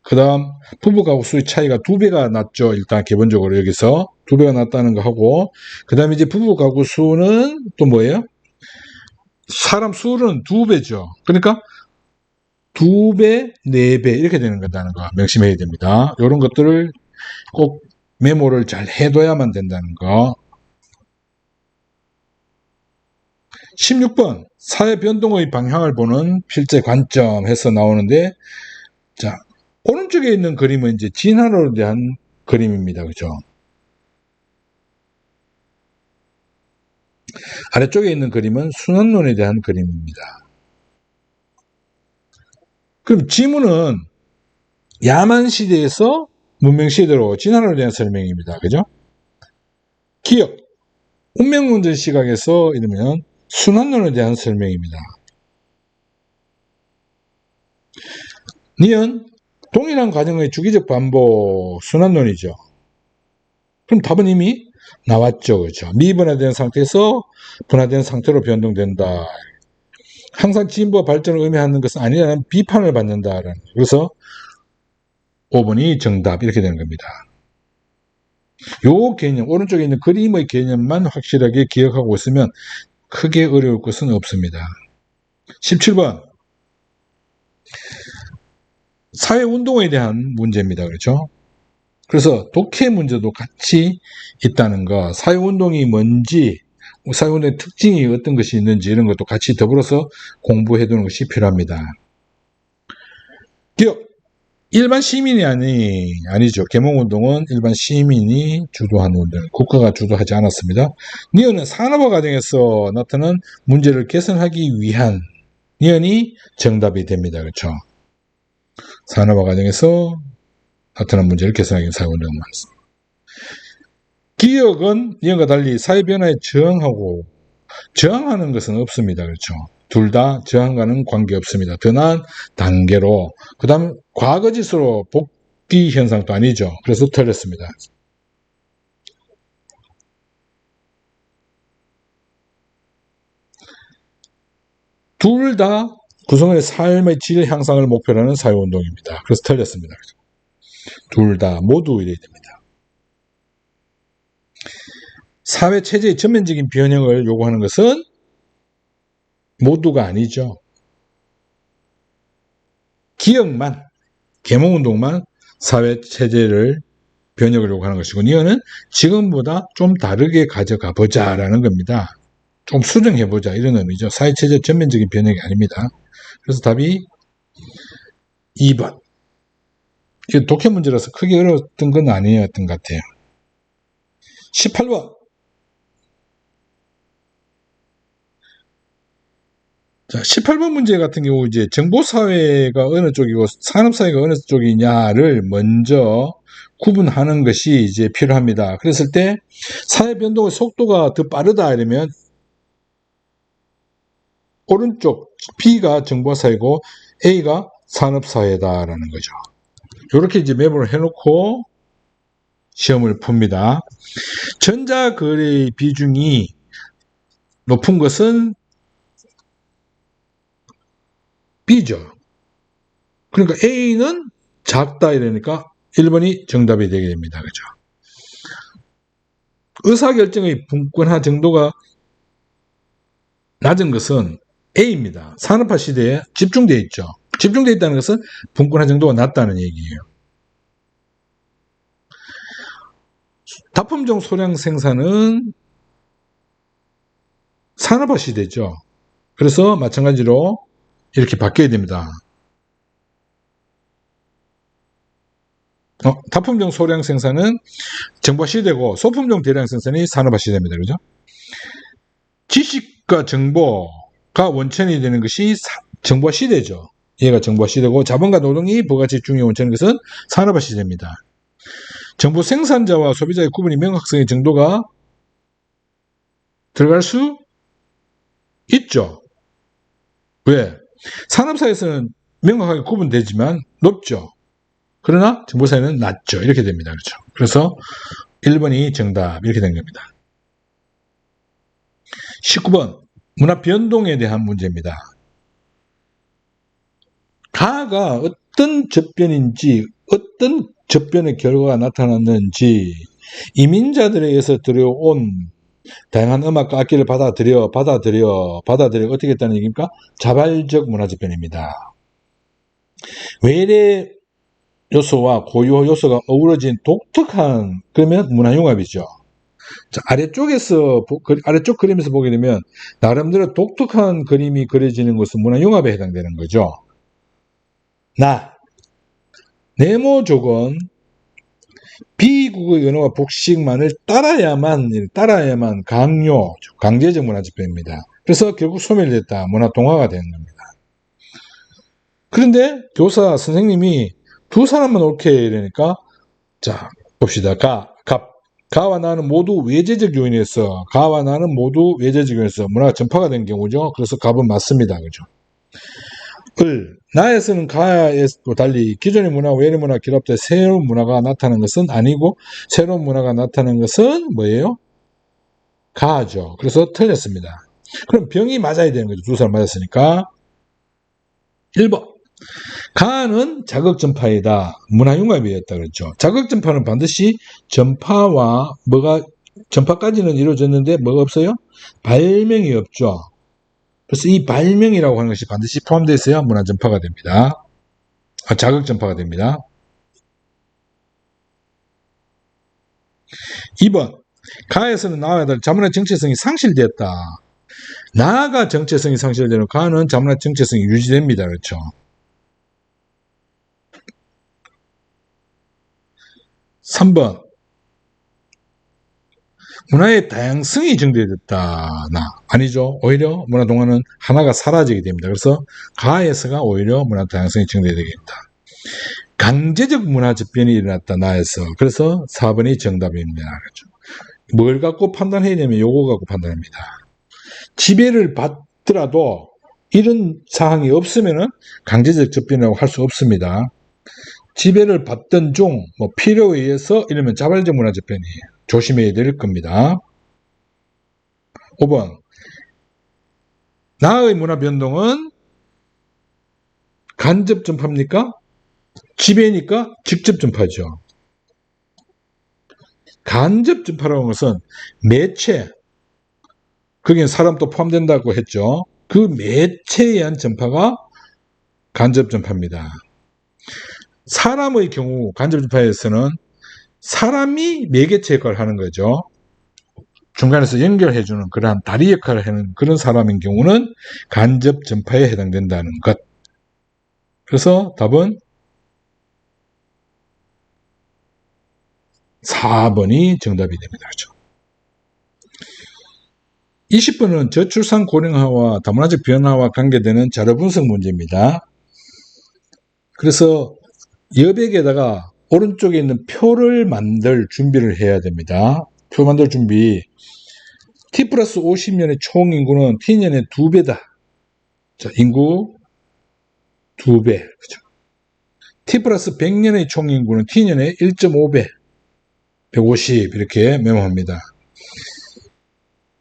그 다음 부부 가구 수의 차이가 2배가 났죠. 일단 기본적으로 여기서 2배가 났다는 거 하고, 그 다음에 이제 부부 가구 수는 또 뭐예요? 사람 수는 2배죠. 그러니까 2배, 4배 이렇게 되는 거다는 거 명심해야 됩니다. 이런 것들을 꼭 메모를 잘 해둬야만 된다는 거. 16번 사회 변동의 방향을 보는 필제 관점 해서 나오는데, 자, 오른쪽에 있는 그림은 이제 진화론에 대한 그림입니다. 그죠? 아래쪽에 있는 그림은 순환론에 대한 그림입니다. 그럼 지문은 야만 시대에서 문명 시대로 진화론에 대한 설명입니다. 그죠? 기억, 운명론적 시각에서 이러면 순환론에 대한 설명입니다. 니은, 동일한 과정의 주기적 반복, 순환론이죠. 그럼 답은 이미 나왔죠. 그죠? 미분화된 상태에서 분화된 상태로 변동된다. 항상 진보와 발전을 의미하는 것은 아니라는 비판을 받는다라는. 그래서 5번이 정답 이렇게 되는 겁니다. 요 개념, 오른쪽에 있는 그림의 개념만 확실하게 기억하고 있으면 크게 어려울 것은 없습니다. 17번. 사회운동에 대한 문제입니다. 그렇죠? 그래서 독해 문제도 같이 있다는 거, 사회운동이 뭔지, 사회운동의 특징이 어떤 것이 있는지 이런 것도 같이 더불어서 공부해 두는 것이 필요합니다. 기억, 일반 시민이 아니죠. 계몽운동은 일반 시민이 주도한 운동, 국가가 주도하지 않았습니다. 니은은 산업화 과정에서 나타난 문제를 개선하기 위한 니은이 정답이 됩니다. 그렇죠? 산업화 과정에서 나타난 문제를 개선하기 위한 사회운동을 말했습니다. 기억은 이와 달리 사회 변화에 저항하는 것은 없습니다. 그렇죠? 둘 다 저항과는 관계없습니다. 더 나은 단계로, 그 다음 과거지수로 복귀 현상도 아니죠. 그래서 틀렸습니다. 둘 다 구성원의 삶의 질 향상을 목표로 하는 사회운동입니다. 그래서 틀렸습니다. 둘 다 모두 이래야 됩니다. 사회체제의 전면적인 변형을 요구하는 것은 모두가 아니죠. 기억만, 계몽운동만 사회체제를 변혁을 요구하는 것이고, 니은은 지금보다 좀 다르게 가져가 보자라는 겁니다. 좀 수정해 보자 이런 의미죠. 사회체제 전면적인 변혁이 아닙니다. 그래서 답이 2번. 이게 독해 문제라서 크게 어려웠던 건 아니었던 것 같아요. 18번. 자, 18번 문제 같은 경우 이제 정보사회가 어느 쪽이고 산업사회가 어느 쪽이냐를 먼저 구분하는 것이 이제 필요합니다. 그랬을 때 사회 변동의 속도가 더 빠르다 이러면 오른쪽 B가 정보사회고 A가 산업사회다라는 거죠. 이렇게 이제 메모를 해놓고 시험을 풉니다. 전자거래의 비중이 높은 것은 B죠. 그러니까 A는 작다 이러니까 1번이 정답이 되게 됩니다. 그죠? 의사결정의 분권화 정도가 낮은 것은 A입니다. 산업화 시대에 집중되어 있죠. 집중되어 있다는 것은 분권화 정도가 낮다는 얘기예요. 다품종 소량 생산은 산업화 시대죠. 그래서 마찬가지로 이렇게 바뀌어야 됩니다. 다품종 소량 생산은 정보화 시대고 소품종 대량 생산이 산업화 시대입니다. 그죠? 지식과 정보가 원천이 되는 것이 정보화 시대죠. 얘가 정보화 시대고 자본과 노동이 부가치 중의 원천인 것은 산업화 시대입니다. 정보 생산자와 소비자의 구분이 명확성의 정도가 들어갈 수 있죠. 왜? 산업사에서는 명확하게 구분되지만 높죠. 그러나 정보사회는 낮죠. 이렇게 됩니다. 그렇죠? 그래서 1번이 정답 이렇게 된 겁니다. 19번 문화 변동에 대한 문제입니다. 가가 어떤 접변인지 어떤 접변의 결과가 나타났는지 이민자들에 의해서 들여온 다양한 음악과 악기를 받아들여 어떻게 했다는 얘기입니까? 자발적 문화접변입니다. 외래 요소와 고유 요소가 어우러진 독특한 그러면 문화융합이죠. 자, 아래쪽 그림에서 보게 되면 나름대로 독특한 그림이 그려지는 것은 문화융합에 해당되는 거죠. 네모족은 비국의 언어와 복식만을 따라야만 강제적 문화집회입니다. 그래서 결국 소멸됐다, 문화동화가 되는 겁니다. 그런데 교사 선생님이 두 사람만 옳게 이러니까, 자, 봅시다. 가와 나는 모두 외제적 요인에서 문화가 전파가 된 경우죠. 그래서 갑은 맞습니다. 그죠? 나에서는 가에서도 달리 기존의 문화와 외래 문화가 결합돼 새로운 문화가 나타나는 것은 아니고, 새로운 문화가 나타나는 것은 뭐예요? 가죠. 그래서 틀렸습니다. 그럼 병이 맞아야 되는 거죠. 두 사람 맞았으니까. 1번. 가는 자극전파이다. 문화융합이었다 그랬죠. 자극전파는 반드시 전파까지는 이루어졌는데 뭐가 없어요? 발명이 없죠. 그래서 이 발명이라고 하는 것이 반드시 포함되어 있어야 문화전파가 됩니다. 자극전파가 됩니다. 2번. 가에서는 나와 달리 자문의 정체성이 상실되었다. 나가 정체성이 상실되는 가는 자문의 정체성이 유지됩니다. 그렇죠. 3번. 문화의 다양성이 증대됐다. 아니죠. 오히려 문화동화는 하나가 사라지게 됩니다. 그래서 가에서가 오히려 문화 다양성이 증대되겠다. 강제적 문화 접변이 일어났다. 나에서. 그래서 4번이 정답입니다. 그렇죠. 뭘 갖고 판단해야 되면 요거 갖고 판단합니다. 지배를 받더라도 이런 사항이 없으면 강제적 접변이라고 할 수 없습니다. 지배를 받던 중 필요에 의해서 이러면 자발적 문화 접변이에요. 조심해야 될 겁니다. 5번. 나의 문화 변동은 간접 전파입니까? 지배니까 직접 전파죠. 간접 전파라는 것은 매체, 거기에 사람도 포함된다고 했죠. 그 매체에 의한 전파가 간접 전파입니다. 사람의 경우 간접 전파에서는 사람이 매개체 역할을 하는 거죠. 중간에서 연결해주는 그러한 다리 역할을 하는 그런 사람인 경우는 간접 전파에 해당된다는 것. 그래서 답은 4번이 정답이 됩니다. 그렇죠? 20번은 저출산 고령화와 다문화적 변화와 관계되는 자료 분석 문제입니다. 그래서 여백에다가 오른쪽에 있는 표를 만들 준비를 해야 됩니다. 표 만들 준비. T 플러스 50년의 총 인구는 T년의 2배다. 자, 인구 2배. 그죠? T 플러스 100년의 총 인구는 T년의 1.5배. 150 이렇게 메모합니다.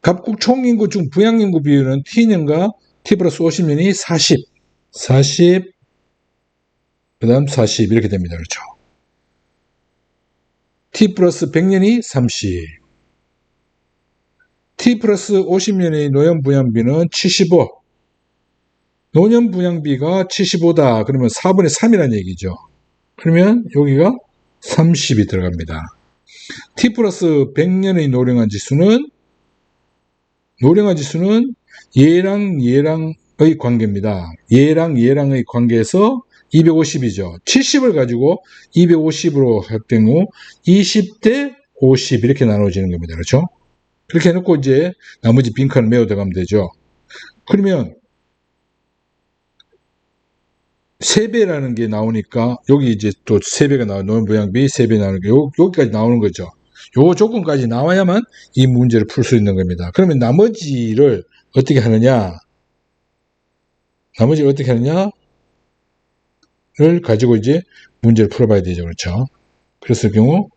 각국 총 인구 중 부양 인구 비율은 T년과 T 플러스 50년이 40, 그 다음 40 이렇게 됩니다. 그렇죠? T 플러스 100년이 30, T 플러스 50년의 노년 부양비는 75, 노년 부양비가 75다. 그러면 4분의 3이라는 얘기죠. 그러면 여기가 30이 들어갑니다. T 플러스 100년의 노령화 지수는 얘랑 얘랑의 관계입니다. 얘랑 얘랑의 관계에서 250이죠. 70을 가지고 250으로 할 경우 20대 50 이렇게 나눠지는 겁니다. 그렇죠? 그렇게 해놓고 이제 나머지 빈칸을 메워 들어가면 되죠. 그러면 3배라는 게 나오니까 여기 이제 또 3배가 나오는 노년부양비 3배 나오는 게 여기까지 나오는 거죠. 요 조건까지 나와야만 이 문제를 풀 수 있는 겁니다. 그러면 나머지를 어떻게 하느냐를 가지고 이제 문제를 풀어봐야 되죠. 그렇죠? 그랬을 경우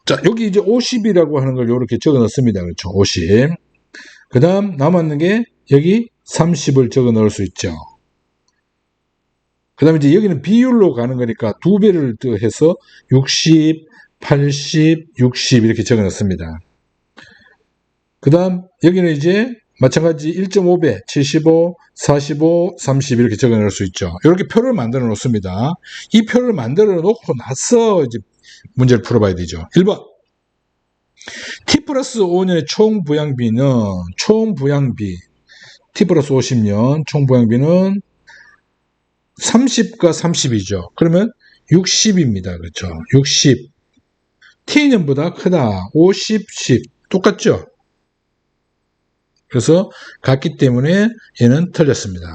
자, 여기 이제 50이라고 하는 걸 이렇게 적어 넣습니다. 그렇죠? 50. 그 다음 남았는 게 여기 30을 적어 넣을 수 있죠. 그 다음에 이제 여기는 비율로 가는 거니까 2배를 해서 60, 80, 60 이렇게 적어 넣습니다. 그 다음 여기는 이제 마찬가지 1.5배, 75, 45, 30 이렇게 적어 놓을 수 있죠. 이렇게 표를 만들어 놓습니다. 이 표를 만들어 놓고 나서 이제 문제를 풀어봐야 되죠. 1번. T 플러스 5년의 총부양비, T 플러스 50년 총부양비는 30과 30이죠. 그러면 60입니다. 그렇죠. 60. T년보다 크다. 50, 10. 똑같죠? 그래서 같기 때문에 얘는 틀렸습니다.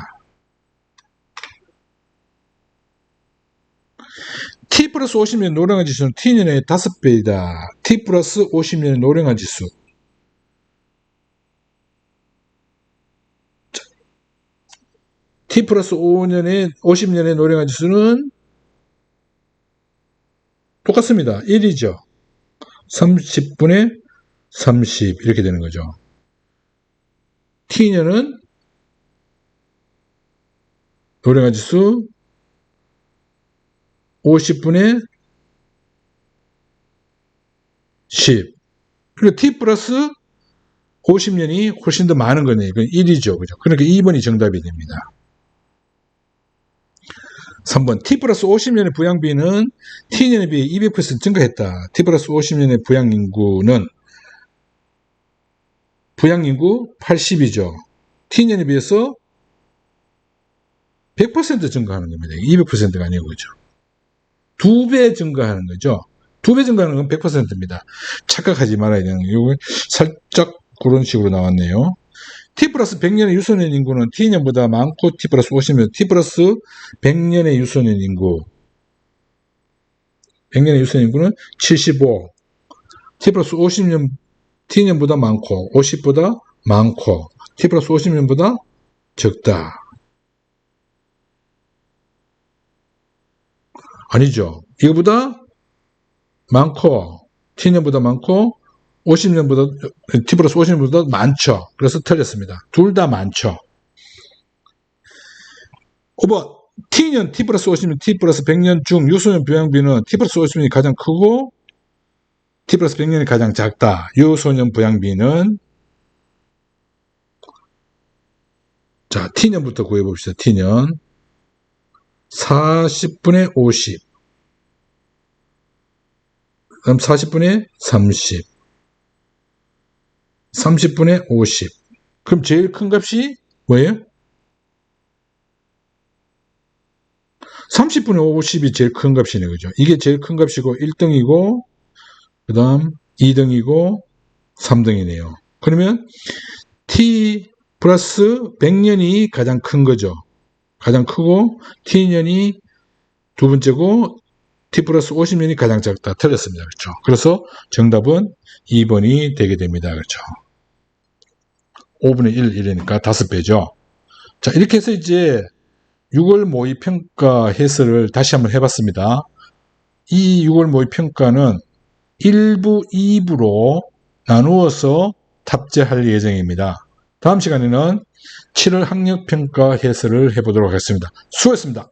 T 플러스 50년의 노령화 지수는 T년의 5배이다. T 플러스 50년의 노령화 지수. T 플러스 50년의 노령화 지수는 똑같습니다. 1이죠. 30분의 30 이렇게 되는 거죠. T년은 노령화 지수 50분의 10. 그리고 T 플러스 50년이 훨씬 더 많은 거네요. 1이죠. 그죠? 그러니까 2번이 정답이 됩니다. 3번. T 플러스 50년의 부양비는 T년에 비해 200% 증가했다. T 플러스 50년의 부양인구 80이죠. T년에 비해서 100% 증가하는 겁니다. 200%가 아니고, 그죠? 2배 증가하는 거죠. 2배 증가하는 건 100%입니다. 착각하지 말아야 되는 거예요. 살짝 그런 식으로 나왔네요. T 플러스 100년의 유소년 인구는 T년보다 많고 T 플러스 50년, T 플러스 100년의 유소년 인구. 100년의 유소년 인구는 75. T 플러스 50년, T년보다 많고 50보다 많고 T 플러스 50년보다 적다. 아니죠. 이거보다 많고 T년보다 많고 50년보다 T 플러스 50년보다 많죠. 그래서 틀렸습니다. 둘 다 많죠. 5번. T년 T 플러스 50년 T 플러스 100년 중 유소년 부양비는 T 플러스 50년이 가장 크고 T 플러스 100년이 가장 작다. 유소년 부양비는 자, T년부터 구해봅시다. T년 40분의 50 그럼 40분의 30 30분의 50 그럼 제일 큰 값이 뭐예요? 30분의 50이 제일 큰 값이네. 그죠? 이게 제일 큰 값이고 1등이고 그 다음 2등이고 3등이네요. 그러면 T 플러스 100년이 가장 큰 거죠. 가장 크고 T년이 두 번째고 T 플러스 50년이 가장 작다. 틀렸습니다. 그렇죠? 그래서 정답은 2번이 되게 됩니다. 그렇죠? 5분의 1 이러니까 5배죠. 자, 이렇게 해서 이제 6월 모의평가 해설을 다시 한번 해봤습니다. 이 6월 모의평가는 1부, 2부로 나누어서 탑재할 예정입니다. 다음 시간에는 7월 학력평가 해설을 해보도록 하겠습니다. 수고했습니다.